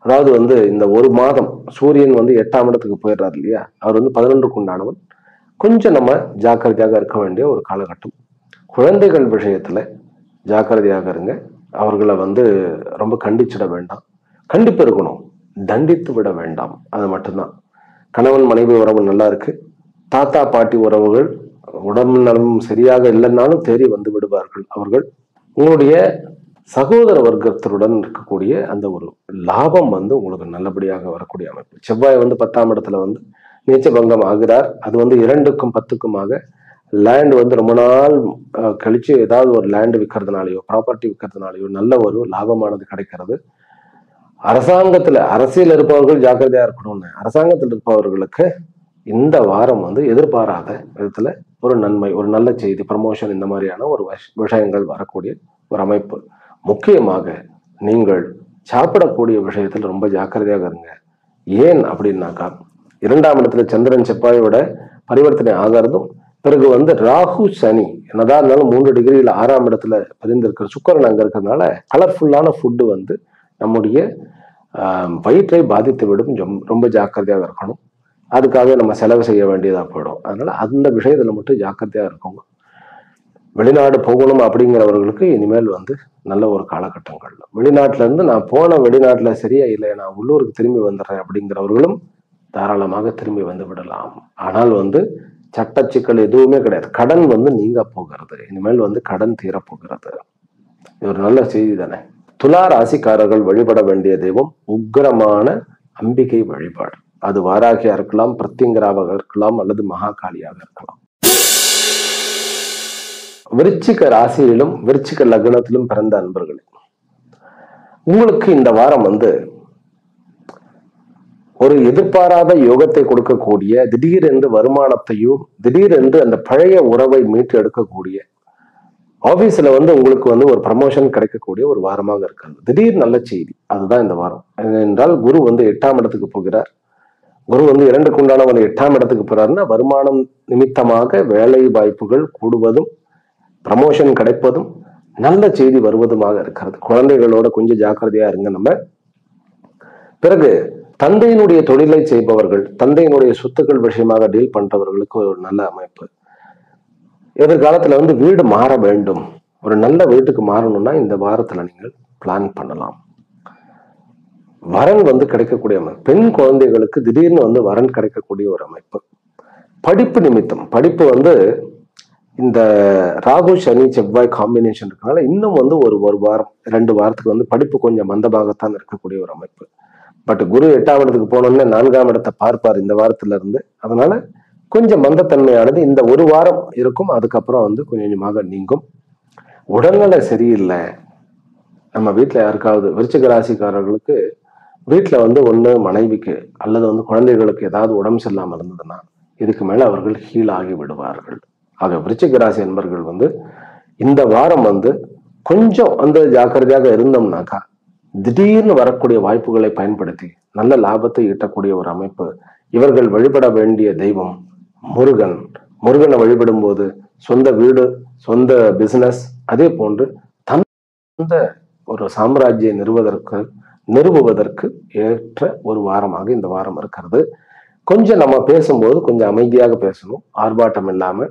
அதாவது வந்து இந்த ஒரு மாதம் சூரியன் வந்து 8ஆம் இடத்துக்கு போயிடுறாரு இல்லையா, அவர் வந்து 11க்கு உண்டானவன். கொஞ்சம் நம்ம ஜாக்கிரதையாக இருக்க வேண்டிய ஒரு காலகட்டம். குழந்தைகள் விஷயத்துல ஜாக்கிரதையாக இருங்க. அவர்களை வந்து ரொம்ப கண்டிச்சிட வேண்டாம். கண்டிப்பு இருக்கணும், தண்டித்து விட வேண்டாம். அது மட்டும்தான். கணவன் மனைவி உறவு நல்லா இருக்கு. தாத்தா பாட்டி உறவுகள் உடம்பு நலம் சரியாக இல்லைன்னாலும் தேறி வந்து விடுவார்கள் அவர்கள். உங்களுடைய சகோதர வர்க்கத்துடன் இருக்கக்கூடிய அந்த ஒரு லாபம் வந்து உங்களுக்கு நல்லபடியாக வரக்கூடிய அமைப்பு. செவ்வாய் வந்து 10ஆம் இடத்துல வந்து நீச்சபங்கம் ஆகிறார். அது வந்து 2க்கும் 10க்குமாக லேண்ட் வந்து ரொம்ப நாள் கழிச்சு ஏதாவது ஒரு லேண்ட் விற்கிறதுனாலயோ ப்ராப்பர்ட்டி விற்கிறதுனாலயோ நல்ல ஒரு லாபமானது கிடைக்கிறது. அரசாங்கத்துல அரசியல் இருப்பவர்கள் ஜாக்கிரதையா இருக்கணும்னு, அரசாங்கத்தில் இருப்பவர்களுக்கு இந்த வாரம் வந்து எதிர்பாராத விதத்துல ஒரு நன்மை, ஒரு நல்ல செய்தி, ப்ரமோஷன், இந்த மாதிரியான ஒரு விஷயங்கள் வரக்கூடிய ஒரு அமைப்பு. முக்கியமாக நீங்கள் சாப்பிடக்கூடிய விஷயத்தில் ரொம்ப ஜாக்கிரதையாக இருங்க. ஏன் அப்படின்னாக்கா, 2ஆம் இடத்துல சந்திரன் செவ்வாயோட பரிவர்த்தனை ஆகிறதும், பிறகு வந்து ராகு சனி என்னதான் இருந்தாலும் 3 டிகிரியில் 6ஆம் இடத்துல பதிந்திருக்கிற சுக்கிரன் அங்க இருக்கிறதுனால கலர்ஃபுல்லான ஃபுட்டு வந்து நம்முடைய வயிற்றை பாதித்து விடும். ரொம்ப ஜாக்கிரதையாக இருக்கணும். அதுக்காக நம்ம செலவு செய்ய வேண்டியதா போயிடும். அதனால அந்த விஷயத்துல மட்டும் ஜாக்கிரதையா இருக்கணும். வெளிநாடு போகணும் அப்படிங்கிறவர்களுக்கு இனிமேல் வந்து நல்ல ஒரு காலகட்டங்கள். வெளிநாட்டுல இருந்து நான் போன வெளிநாட்டுல சரியா இல்லை, நான் உள்ளூருக்கு திரும்பி வந்துடுறேன் அப்படிங்கிறவர்களும் தாராளமாக திரும்பி வந்து விடலாம். ஆனால் வந்து சட்ட சிக்கல் எதுவுமே கிடையாது. கடன் வந்து நீங்க போகிறது. இனிமேல் வந்து கடன் தீரப்போகிறது. இது ஒரு நல்ல செய்தி தானே. துலா ராசிக்காரர்கள் வழிபட வேண்டிய தெய்வம் உக்கிரமான அம்பிகை வழிபாடு. அது வாராகியா இருக்கலாம், பிரத்திங்கராவாக இருக்கலாம், அல்லது மகாகாளியாக இருக்கலாம். விருச்சிக ராசியிலும் விருச்சிக லக்னத்திலும் பிறந்த அன்பர்களே, உங்களுக்கு இந்த வாரம் வந்து ஒரு எதிர்பாராத யோகத்தை கொடுக்கக்கூடிய, திடீரென்று வருமானத்தையும் திடீரென்று அந்த பழைய உறவை மீட்டு எடுக்கக்கூடிய, ஆபீஸ்ல வந்து உங்களுக்கு வந்து ஒரு ப்ரமோஷன் கிடைக்கக்கூடிய ஒரு வாரமாக இருக்கிறது. திடீர் நல்ல செய்தி. அதுதான் இந்த வாரம். என்றால் குரு வந்து 8ஆம் இடத்துக்கு போகிறார். குரு வந்து 2க்கு உண்டானவன் 8ஆம் இடத்துக்கு போறாருன்னா வருமானம் நிமித்தமாக வேலை வாய்ப்புகள் கூடுவதும் ப்ரமோஷன் கிடைப்பதும் நல்ல செய்தி வருவதுமாக இருக்கிறது. குழந்தைகளோட கொஞ்சம் ஜாக்கிரதையா இருங்க நம்ம. பிறகு தந்தையினுடைய தொழிலை செய்பவர்கள், தந்தையினுடைய சொத்துக்கள் விஷயமாக டீல் பண்றவர்களுக்கு ஒரு நல்ல அமைப்பு. எதிர்காலத்துல வந்து வீடு மாற வேண்டும், ஒரு நல்ல வீட்டுக்கு மாறணும்னா இந்த வாரத்துல நீங்கள் பிளான் பண்ணலாம். வரன் வந்து கிடைக்கக்கூடிய அமைப்பு. பெண் குழந்தைகளுக்கு திடீர்னு வந்து வரன் கிடைக்கக்கூடிய ஒரு அமைப்பு. படிப்பு நிமித்தம், படிப்பு வந்து இந்த ராகு சனி செவ்வாய் காம்பினேஷன் இருக்கனால இன்னும் வந்து ஒரு வாரம் 2 வாரத்துக்கு வந்து படிப்பு கொஞ்சம் மந்தமாகத்தான் இருக்கக்கூடிய ஒரு அமைப்பு. பட் குரு 8ஆம் இடத்துக்கு போனோம்னா 4ஆம் இடத்தை பார்ப்பார் இந்த வாரத்துல இருந்து. அதனால கொஞ்சம் மந்தத்தன்மையானது இந்த ஒரு வாரம் இருக்கும். அதுக்கப்புறம் வந்து கொஞ்சம் கொஞ்சமாக நீங்கும். உடல்நிலை சரியில்லை, நம்ம வீட்டுல யாருக்காவது விருச்சிக ராசிக்காரர்களுக்கு வீட்டுல வந்து ஒண்ணு மனைவிக்கு அல்லது வந்து குழந்தைகளுக்கு ஏதாவது உடம்பு சரியில்லாம இருந்ததுன்னா இதுக்கு மேல அவர்கள் ஹீல் ஆகி விடுவார்கள். ஆக விருச்சிக ராசி என்பர்கள் வந்து இந்த வாரம் வந்து கொஞ்சம் வந்து ஜாக்கிரதையாக இருந்தோம்னாக்கா திடீர்னு வரக்கூடிய வாய்ப்புகளை பயன்படுத்தி நல்ல லாபத்தை ஈட்டக்கூடிய ஒரு அமைப்பு. இவர்கள் வழிபட வேண்டிய தெய்வம் முருகன். முருகனை வழிபடும் போது சொந்த வீடு, சொந்த பிசினஸ், அதே போன்று தந்த ஒரு சாம்ராஜ்யை நிறுவுவதற்கு ஏற்ற ஒரு வாரமாக இந்த வாரம் இருக்கிறது. கொஞ்சம் நம்ம பேசும்போது கொஞ்சம் அமைதியாக பேசணும், ஆர்ப்பாட்டம் இல்லாம.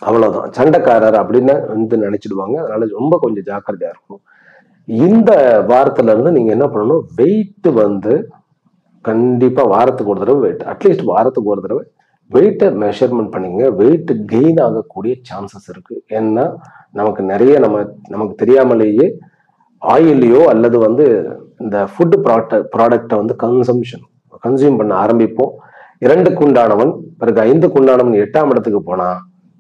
அவ்வளவுதான். சண்டைக்காரர் அப்படின்னு வந்து நினைச்சிடுவாங்க. அதனால ரொம்ப கொஞ்சம் ஜாக்கிரதையா இருக்கணும். இந்த வாரத்துல இருந்து நீங்க என்ன பண்ணணும், வெயிட் வந்து கண்டிப்பா வாரத்துக்கு ஒரு தடவை வெயிட், அட்லீஸ்ட் வாரத்துக்கு ஒரு தடவை வெயிட்டை மெஷர்மெண்ட் பண்ணிங்க. வெயிட் கெயின் ஆகக்கூடிய சான்சஸ் இருக்கு. ஏன்னா நமக்கு நிறைய நமக்கு தெரியாமலேயே ஆயிலையோ அல்லது வந்து இந்த ஃபுட் ப்ராடக்டை வந்து கன்சியூம் பண்ண ஆரம்பிப்போம். 2க்கு உண்டானவன் பிறகு 5க்கு உண்டானவன் 8ஆம் இடத்துக்கு போனா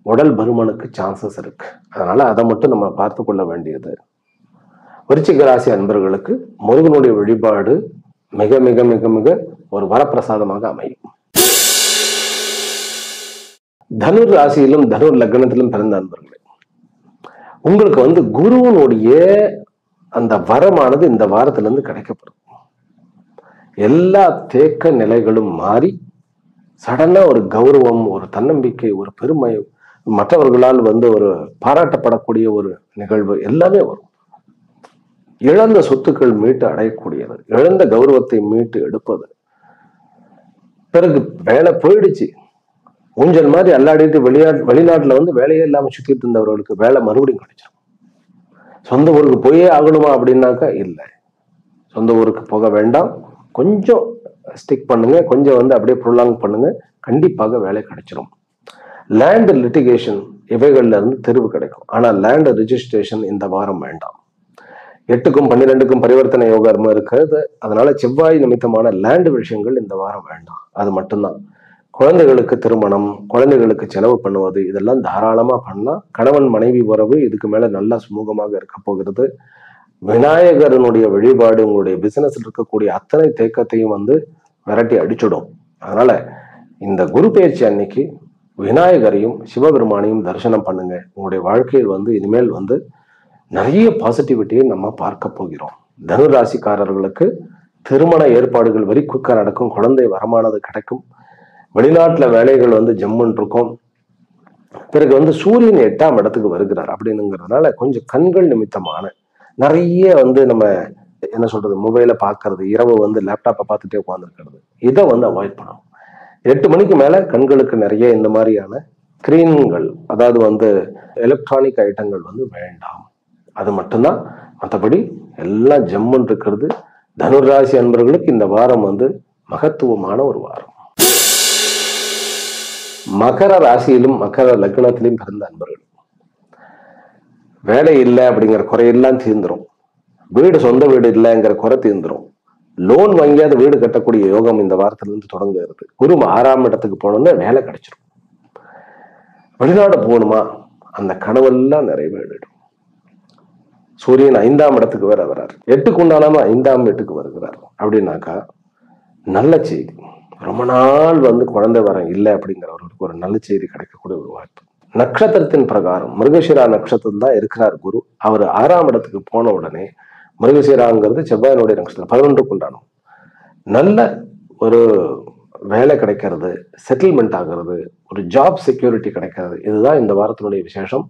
உடல் பருமனுக்கு சான்சஸ் இருக்கு. அதனால அதை மட்டும் நம்ம பார்த்து கொள்ள வேண்டியது. விருச்சிக ராசி அன்பர்களுக்கு முருகனுடைய வழிபாடு மிக மிக மிக மிக ஒரு வரப்பிரசாதமாக அமையும். தனுர் ராசியிலும் தனுர் லக்னத்திலும் பிறந்த அன்பர்களே, உங்களுக்கு வந்து குருவனுடைய அந்த வரமானது இந்த வாரத்துல இருந்து கிடைக்கப்படும். எல்லா தேக்க நிலைகளும் மாறி சடனா ஒரு கௌரவம், ஒரு தன்னம்பிக்கை, ஒரு பெருமை, மற்றவர்களால் வந்து ஒரு பாராட்டப்படக்கூடிய ஒரு நிகழ்வு எல்லாமே வரும். இழந்த சொத்துக்கள் மீட்டு அடையக்கூடியது, இழந்த கௌரவத்தை மீட்டு எடுப்பது. பிறகு வேலை போயிடுச்சு, ஊஞ்சல் மாதிரி அல்லாடிட்டு வெளிநாட்டுல வந்து வேலையே இல்லாம சுத்திட்டு இருந்தவர்களுக்கு வேலை மறுபடியும் கிடைச்சிடும். சொந்த ஊருக்கு போயே ஆகணுமா அப்படின்னாக்கா இல்லை, சொந்த ஊருக்கு போக வேண்டாம், கொஞ்சம் ஸ்டிக் பண்ணுங்க, கொஞ்சம் வந்து அப்படியே ப்ரொலாங் பண்ணுங்க, கண்டிப்பாக வேலை கிடைச்சிடும். லேண்ட் லிட்டிகேஷன் இவைகள்ல இருந்து தெருவு கிடைக்கும். ஆனா லேண்ட் ரிஜிஸ்ட்ரேஷன் இந்த வாரம் வேண்டாம். 8க்கும் 12க்கும் பரிவர்த்தனை யோகம் இருக்கிறது. அதனால செவ்வாய் நிமித்தமான லேண்ட் விஷயங்கள் இந்த வாரம் வேண்டாம். அது மட்டும்தான். குழந்தைகளுக்கு திருமணம், குழந்தைகளுக்கு செலவு பண்ணுவது, இதெல்லாம் தாராளமா பண்ணலாம். கணவன் மனைவி உறவு இதுக்கு மேல நல்லா சுமூகமாக இருக்க போகிறது. விநாயகரனுடைய வழிபாடு உங்களுடைய பிசினஸ்ல இருக்கக்கூடிய அத்தனை தேக்கத்தையும் வந்து விரட்டி அடிச்சுடும். அதனால இந்த குரு பயிற்சி அன்னைக்கு விநாயகரையும் சிவபெருமானையும் தரிசனம் பண்ணுங்க. உங்களுடைய வாழ்க்கையில் வந்து இனிமேல் வந்து நிறைய பாசிட்டிவிட்டியை நம்ம பார்க்க போகிறோம். தனுராசிக்காரர்களுக்கு திருமண ஏற்பாடுகள் வெரி குயிக்கா நடக்கும். குழந்தை வரமானது கிடைக்கும். வெளிநாட்டுல வேலைகள் வந்து ஜம்முன் இருக்கும். பிறகு வந்து சூரியன் 8ஆம் இடத்துக்கு வருகிறார் அப்படின்னுங்கிறதுனால கொஞ்சம் கண்கள் நிமித்தமான நிறைய வந்து நம்ம என்ன சொல்றது, மொபைலை பார்க்கறது, இரவு வந்து லேப்டாப்பை பார்த்துட்டே உட்காந்துருக்கிறது, இதை வந்து அவாய்ட் பண்ணணும். 8 மணிக்கு மேல கண்களுக்கு நிறைய இந்த மாதிரியான ஸ்கிரீன்கள், அதாவது வந்து எலக்ட்ரானிக் ஐட்டங்கள் வந்து வேண்டாம். அது மட்டும்தான். மற்றபடி எல்லாம் ஜம்முன் இருக்கிறது. தனுராசி அன்பர்களுக்கு இந்த வாரம் வந்து மகத்துவமான ஒரு வாரம். மகர ராசியிலும் மகர லக்னத்திலும் பிறந்த அன்பர்கள், வேலை இல்லை அப்படிங்கிற குறையெல்லாம் தீர்ந்துரும். வீடு, சொந்த வீடு இல்லைங்கிற குறை தீர்ந்துரும். லோன் வாங்கியாத வீடு கட்டக்கூடிய யோகம் இந்த வாரத்திலிருந்து தொடங்குகிறது. குரு 6ஆம் இடத்துக்கு போனோம்னா வேலை கிடைச்சிடும். வெளிநாடு போகணுமா, அந்த கனவெல்லாம் நிறைவேறிடும். சூரியன் 5ஆம் இடத்துக்கு வேற வர்றார். 8க்கு உண்டானாம 5ஆம் வீட்டுக்கு வருகிறார். அப்படின்னாக்கா நல்ல செய்தி. ரொம்ப நாள் வந்து குழந்தை வரம் இல்லை அப்படிங்கிறவர்களுக்கு ஒரு நல்ல செய்தி கிடைக்கக்கூடிய ஒரு வாய்ப்பு. நட்சத்திரத்தின் பிரகாரம் மிருகசீரா நட்சத்திரம் தான் இருக்கிறார் குரு. அவர் 6ஆம் இடத்துக்கு போன உடனே, மிருகசீராங்கிறது செவ்வாயினுடைய நட்சத்திரம், 11க்கு உண்டானோம். நல்ல ஒரு வேலை கிடைக்கிறது, செட்டில்மெண்ட் ஆகிறது, ஒரு ஜாப் செக்யூரிட்டி கிடைக்கிறது. இதுதான் இந்த வாரத்தினுடைய விசேஷம்.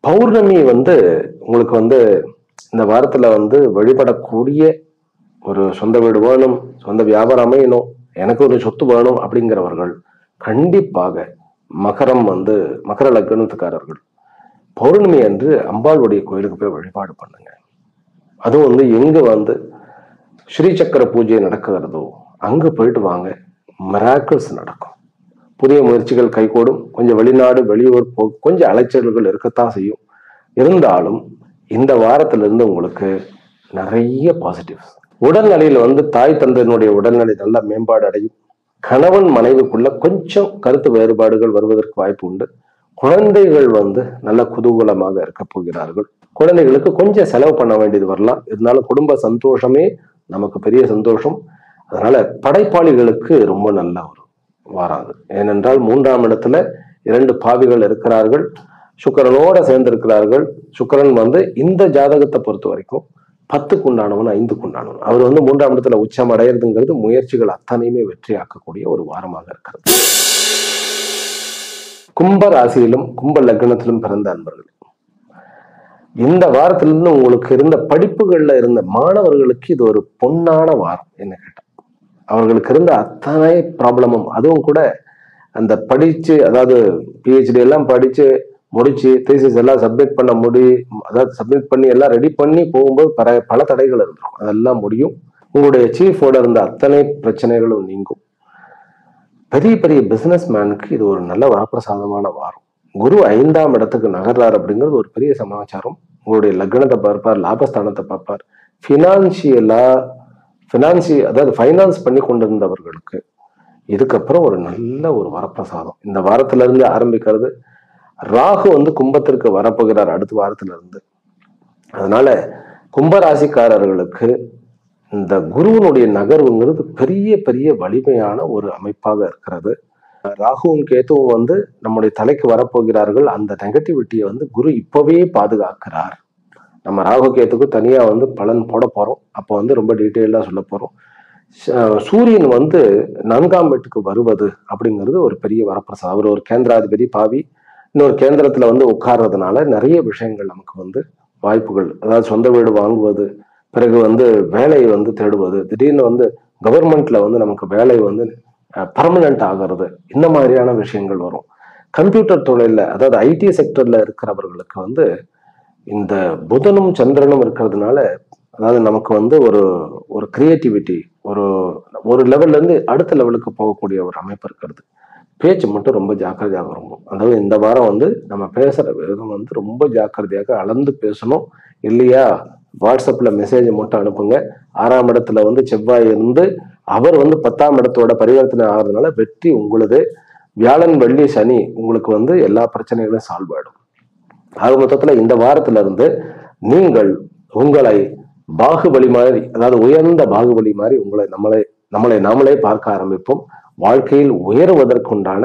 பௌர்ணமி உங்களுக்கு இந்த வாரத்துல வழிபடக்கூடிய ஒரு சொந்த வீடு வேணும், சொந்த வியாபாரம் அமையணும், எனக்கு ஒரு சொத்து வேணும் அப்படிங்கிறவர்கள் கண்டிப்பாக மகர லக்னத்துக்காரர்கள் பௌர்ணமி அன்று அம்பாளுடைய கோயிலுக்கு போய் வழிபாடு பண்ணுங்க. அதுவும் எங்க ஸ்ரீ சக்கர பூஜை நடக்கிறதோ அங்க போயிட்டு வாங்க, மிராக்கிள்ஸ் நடக்கும். புதிய முயற்சிகள் கைகூடும். கொஞ்சம் வெளிநாடு வெளியூர் கொஞ்சம் அலைச்சல்கள் இருக்கத்தான் செய்யும். இருந்தாலும் இந்த வாரத்திலிருந்து உங்களுக்கு நிறைய பாசிட்டிவ்ஸ். உடல்நிலையில தாய் தந்தையினுடைய உடல்நிலை நல்ல மேம்பாடு அடையும். கணவன் மனைவிக்குள்ள கொஞ்சம் கருத்து வேறுபாடுகள் வருவதற்கு வாய்ப்பு உண்டு. குழந்தைகள் நல்ல குதூகலமாக இருக்க போகிறார்கள். குழந்தைகளுக்கு கொஞ்சம் செலவு பண்ண வேண்டியது வரலாம். இருந்தாலும் குடும்ப சந்தோஷமே நமக்கு பெரிய சந்தோஷம். அதனால படைப்பாளிகளுக்கு ரொம்ப நல்ல ஒரு வாரம் அது. ஏனென்றால் 3ஆம் இடத்துல 2 பாவிகள் இருக்கிறார்கள், சுக்கிரனோட சேர்ந்திருக்கிறார்கள். சுக்கிரன் இந்த ஜாதகத்தை பொறுத்த வரைக்கும் 10க்கு உண்டானவன் 5க்கு உண்டானவன். அவர் 3ஆம் இடத்துல உச்சம் அடையிறதுங்கிறது முயற்சிகள் அத்தனையுமே வெற்றியாக்கக்கூடிய ஒரு வாரமாக இருக்கிறது. கும்ப ராசியிலும் கும்ப லக்னத்திலும் பிறந்த அன்பர்கள், இந்த வாரத்திலிருந்து உங்களுக்கு இருந்த படிப்புகள்ல இருந்த மாணவர்களுக்கு இது ஒரு பொன்னான வாரம். என்ன கேட்டா, அவர்களுக்கு இருந்த அத்தனை ப்ராப்ளமும், அதுவும் கூட அந்த படிச்சு, அதாவது பிஹெச்டி எல்லாம் படிச்சு முடிச்சு தீசிஸ் எல்லாம் சப்மிட் பண்ணி எல்லாம் ரெடி பண்ணி போகும்போது பல தடைகள் இருந்திருக்கும். அதெல்லாம் முடியும். உங்களுடைய சீஃபோட இருந்த அத்தனை பிரச்சனைகளும் நீங்கும். பெரிய பெரிய பிசினஸ் மேனுக்கு இது ஒரு நல்ல வரப்பிரசாதமான வாரம். குரு 5ஆம் இடத்துக்கு நகர்றார் அப்படிங்கிறது ஒரு பெரிய சமாச்சாரம். உங்களுடைய லக்னத்தை பார்ப்பார், லாபஸ்தானத்தை பார்ப்பார். அதாவது ஃபைனான்ஸ் பண்ணி கொண்டிருந்தவர்களுக்கு இதுக்கப்புறம் ஒரு நல்ல ஒரு வரப்பிரசாதம் இந்த வாரத்துல இருந்து ஆரம்பிக்கிறது. ராகு கும்பத்திற்கு வரப்போகிறார் அடுத்த வாரத்துல இருந்து. அதனால கும்பராசிக்காரர்களுக்கு இந்த குருவனுடைய நகர்வுங்கிறது பெரிய பெரிய வலிமையான ஒரு அமைப்பாக இருக்கிறது. ராகுவும் கேத்துவும் நம்முடைய தலைக்கு வரப்போகிறார்கள். அந்த நெகட்டிவிட்டியை குரு இப்பவே பாதுகாக்கிறார். நம்ம ராகு கேத்துக்கு தனியா பலன் போட போறோம். அப்போ ரொம்ப டீட்டெயிலா சொல்ல போறோம். சூரியன் 4ஆம் வீட்டுக்கு வருவது அப்படிங்கிறது ஒரு பெரிய வரப்பிரசாதம். அவர் ஒரு கேந்திராதிபதி பாவி. இன்னொரு கேந்திரத்துல உட்கார்றதுனால நிறைய விஷயங்கள் நமக்கு வாய்ப்புகள், அதாவது சொந்த வீடு வாங்குவது, பிறகு வேலையை தேடுவது, திடீர்னு கவர்மெண்ட்ல நமக்கு வேலை பர்மனன்ட் ஆகிறது, இந்த மாதிரியான விஷயங்கள் வரும். கம்ப்யூட்டர் தொழில, அதாவது ஐடி செக்டர்ல இருக்கிறவர்களுக்கு இந்த புதனும் சந்திரனும் இருக்கிறதுனால, அதாவது நமக்கு ஒரு கிரியேட்டிவிட்டி, ஒரு லெவல்ல இருந்து அடுத்த லெவலுக்கு போகக்கூடிய ஒரு அமைப்பு இருக்கிறது. பேச்சு மட்டும் ரொம்ப ஜாக்கிரதையாக இருக்கும். அதாவது இந்த வாரம் நம்ம பேசுற விதம் ரொம்ப ஜாக்கிரதையாக அளந்து பேசணும். இல்லையா வாட்ஸ்அப்ல மெசேஜ் மட்டும் அனுப்புங்க. 6ஆம் இடத்துல செவ்வாய் இருந்து அவர் 10ஆம் இடத்தோட பரிவர்த்தனை ஆகிறதுனால வெற்றி உங்களுது. வியாழன் வெள்ளி சனி உங்களுக்கு எல்லா பிரச்சனைகளும் சால்வ் ஆயிடும். ஆக மொத்தத்துல இந்த வாரத்துல இருந்து நீங்கள் உங்களை பாகுபலி மாதிரி, அதாவது உயர்ந்த பாகுபலி மாதிரி நம்மளை நாமளே பார்க்க ஆரம்பிப்போம். வாழ்க்கையில் உயர்வதற்குண்டான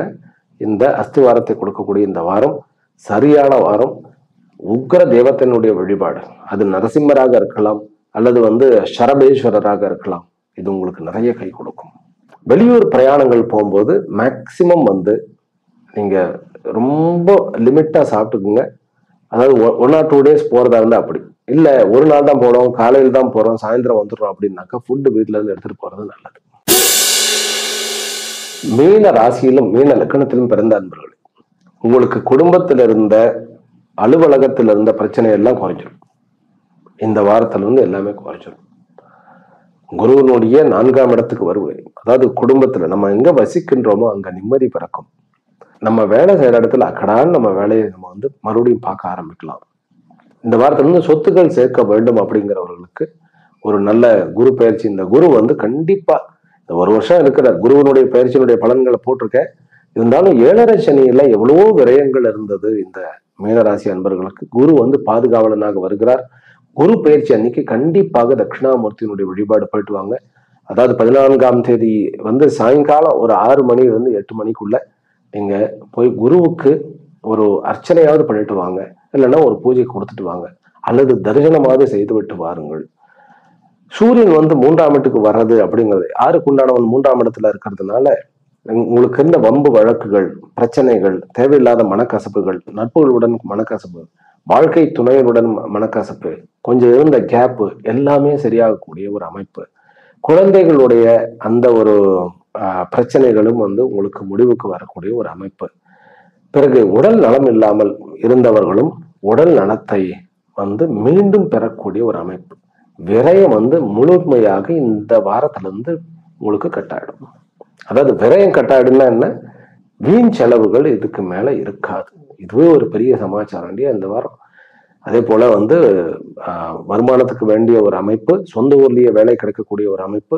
இந்த அஸ்திவாரத்தை கொடுக்கக்கூடிய இந்த வாரம் சரியான வாரம். உக்ர தேவத்தினுடைய வழிபாடு, அது நரசிம்மராக இருக்கலாம் அல்லது சரபேஸ்வரராக இருக்கலாம். இது உங்களுக்கு நிறைய கை கொடுக்கும். வெளியூர் பிரயாணங்கள் போகும்போது மேக்சிமம் நீங்க ரொம்ப லிமிட்டா சாப்பிட்டுக்குங்க. அதாவது 1 or 2 days போறதா இருந்தா அப்படி இல்ல, ஒரு நாள் தான் போறோம், காலையில் தான் போறோம், சாயந்தரம் வந்துடுறோம் அப்படின்னாக்கா ஃபுட்டு வீட்டுல இருந்து எடுத்துட்டு போறது நல்லது. மீன ராசியிலும் மீன லக்னத்திலும் பிறந்த அன்பர்கள், உங்களுக்கு குடும்பத்தில் இருந்த அலுவலகத்தில் இருந்த பிரச்சனை எல்லாம் குறைஞ்சிடும். இந்த வாரத்துல எல்லாமே குறைஞ்சிடும். குருவனுடைய 4ஆம் இடத்துக்கு வருவேன். அதாவது குடும்பத்துல நம்ம எங்க வசிக்கின்றோமோ அங்க நிம்மதி பிறக்கும். நம்ம வேலை செய்யற இடத்துல அக்கடான்னு நம்ம வேலையை நம்ம மறுபடியும் பார்க்க ஆரம்பிக்கலாம். இந்த வாரத்துல சொத்துக்கள் சேர்க்க வேண்டும் அப்படிங்கிறவர்களுக்கு ஒரு நல்ல குரு பயிற்சி. இந்த குரு கண்டிப்பா இந்த 1 வருஷம் இருக்கிற குருவனுடைய பயிற்சியினுடைய பலன்களை போட்டிருக்கேன். இருந்தாலும் 7.5 சனியில எவ்வளவோ விரயங்கள் இருந்தது இந்த மீனராசி அன்பர்களுக்கு. குரு பாதுகாவலனாக வருகிறார். குரு பயிற்சி அன்னைக்கு கண்டிப்பாக தட்சிணாமூர்த்தியினுடைய வழிபாடு போயிட்டு வாங்க. அதாவது 14ஆம் தேதி சாயங்காலம் ஒரு 6 மணிலிருந்து 8 மணிக்குள்ள நீங்க போய் குருவுக்கு ஒரு அர்ச்சனையாவது பண்ணிட்டு வாங்க, இல்லைன்னா ஒரு பூஜை கொடுத்துட்டு வாங்க, அல்லது தரிசனமாவது செய்து விட்டு வாருங்கள். சூரியன் வந்து 3ஆம் இடத்துக்கு வர்றது அப்படிங்கிறது யாருக்கு உண்டானவன் 3ஆம் இடத்துல இருக்கிறதுனால உங்களுக்கு இருந்த வம்பு வழக்குகள், பிரச்சனைகள், தேவையில்லாத மனக்கசப்புகள், நட்புகளுடன் மனக்கசப்பு, வாழ்க்கை துணையருடன் மனக்கசப்பு, கொஞ்சம் இருந்த கேப்பு எல்லாமே சரியாகக்கூடிய ஒரு அமைப்பு. குழந்தைகளுடைய அந்த ஒரு பிரச்சனைகளும் வந்து உங்களுக்கு முடிவுக்கு வரக்கூடிய ஒரு அமைப்பு. பிறகு உடல் நலம் இல்லாமல் இருந்தவர்களும் உடல் நலத்தை வந்து மீண்டும் பெறக்கூடிய ஒரு அமைப்பு. விரயம் வந்து முழுமையாக இந்த வாரத்திலிருந்து உங்களுக்கு கட்டாயிடும். அதாவது விரயம் கட்டாயிடும்னா என்ன, வீண் செலவுகள் இதுக்கு மேல இருக்காது. இதுவே ஒரு பெரிய சமாச்சாரம் இல்லையா இந்த வாரம். அதே போல வந்து வருமானத்துக்கு வேண்டிய ஒரு அமைப்பு, சொந்த ஊர்லயே வேலை கிடைக்கக்கூடிய ஒரு அமைப்பு,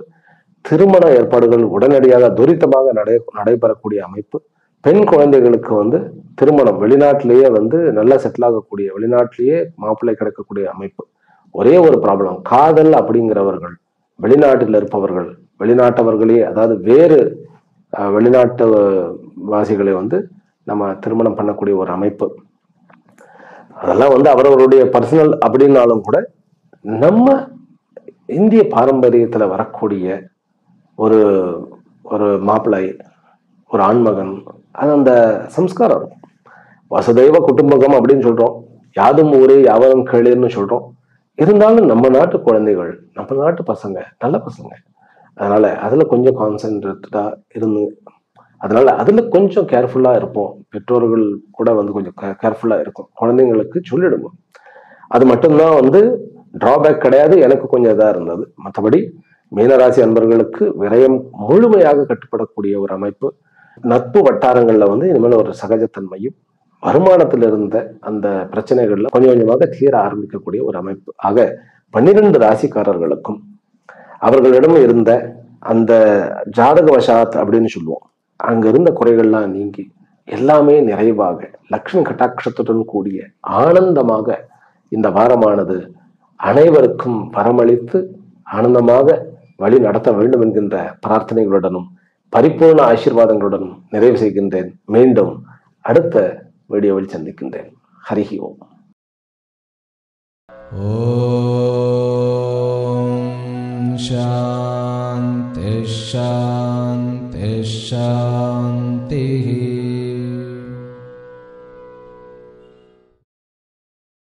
திருமண ஏற்பாடுகள் உடனடியாக துரிதமாக நடைபெறக்கூடிய அமைப்பு, பெண் குழந்தைகளுக்கு வந்து திருமணம் வெளிநாட்டிலேயே வந்து நல்லா செட்டில் ஆகக்கூடிய, வெளிநாட்டிலேயே மாப்பிள்ளை கிடைக்கக்கூடிய அமைப்பு. ஒரே ஒரு ப்ராப்ளம், காதல் அப்படிங்கிறவர்கள் வெளிநாட்டில் இருப்பவர்கள், வெளிநாட்டவர்களே, அதாவது வேறு வெளிநாட்டு வாசிகளை வந்து நம்ம திருமணம் பண்ணக்கூடிய ஒரு அமைப்பு. அதெல்லாம் வந்து அவரவருடைய பர்சனல் அப்படின்னாலும் கூட நம்ம இந்திய பாரம்பரியத்துல வரக்கூடிய ஒரு ஒரு மாப்பிள்ளை, ஒரு ஆண்மகன், அது அந்த சம்ஸ்காரம் இருக்கும். வசுதெய்வ குடும்பகம் அப்படின்னு சொல்றோம், யாதும் ஊரே யாவரும் கேளுன்னு சொல்றோம். இருந்தாலும் நம்ம நாட்டு குழந்தைகள், நம்ம நாட்டு பசங்க நல்ல பசங்க. அதனால அதுல கொஞ்சம் கான்சென்ட்ரேட்டடா இருந்து, அதனால அதுல கொஞ்சம் கேர்ஃபுல்லா இருப்போம். பெற்றோர்கள் கூட வந்து கொஞ்சம் கேர்ஃபுல்லா இருக்கும். குழந்தைங்களுக்கு சொல்லிடுவோம். அது மட்டும்தான் வந்து டிராபேக் கிடையாது. எனக்கு கொஞ்சம் இதா இருந்தது. மற்றபடி மீனராசி அன்பர்களுக்கு விரயம் முழுமையாக கட்டுப்படக்கூடிய ஒரு அமைப்பு. நட்பு வட்டாரங்கள்ல வந்து இனிமேல் ஒரு சகஜத்தன்மையும், வருமானத்தில் இருந்த அந்த பிரச்சனைகள்ல கொஞ்சம் கொஞ்சமாக தீர ஆரம்பிக்கக்கூடிய ஒரு அமைப்பு. ஆக 12 ராசிக்காரர்களுக்கும் அவர்களிடம் இருந்த அந்த ஜாதக வசாத் அப்படின்னு சொல்லுவோம், அங்க இருந்த குறைகள்லாம் நீங்கி எல்லாமே நிறைவாக லக்ஷ்மி கட்டாட்சத்துடன் கூடிய ஆனந்தமாக இந்த வாரமானது அனைவருக்கும் வரமளித்து ஆனந்தமாக வழி நடத்த வேண்டும் என்கின்ற பிரார்த்தனைகளுடனும் பரிபூர்ண ஆசீர்வாதங்களுடனும் நிறைவு செய்கின்றேன். மீண்டும் அடுத்த வீடியோவில் சந்திக்கின்றேன். ஹரிஹி ஓம். ஓம் சாந்தி சாந்தி சாந்தி.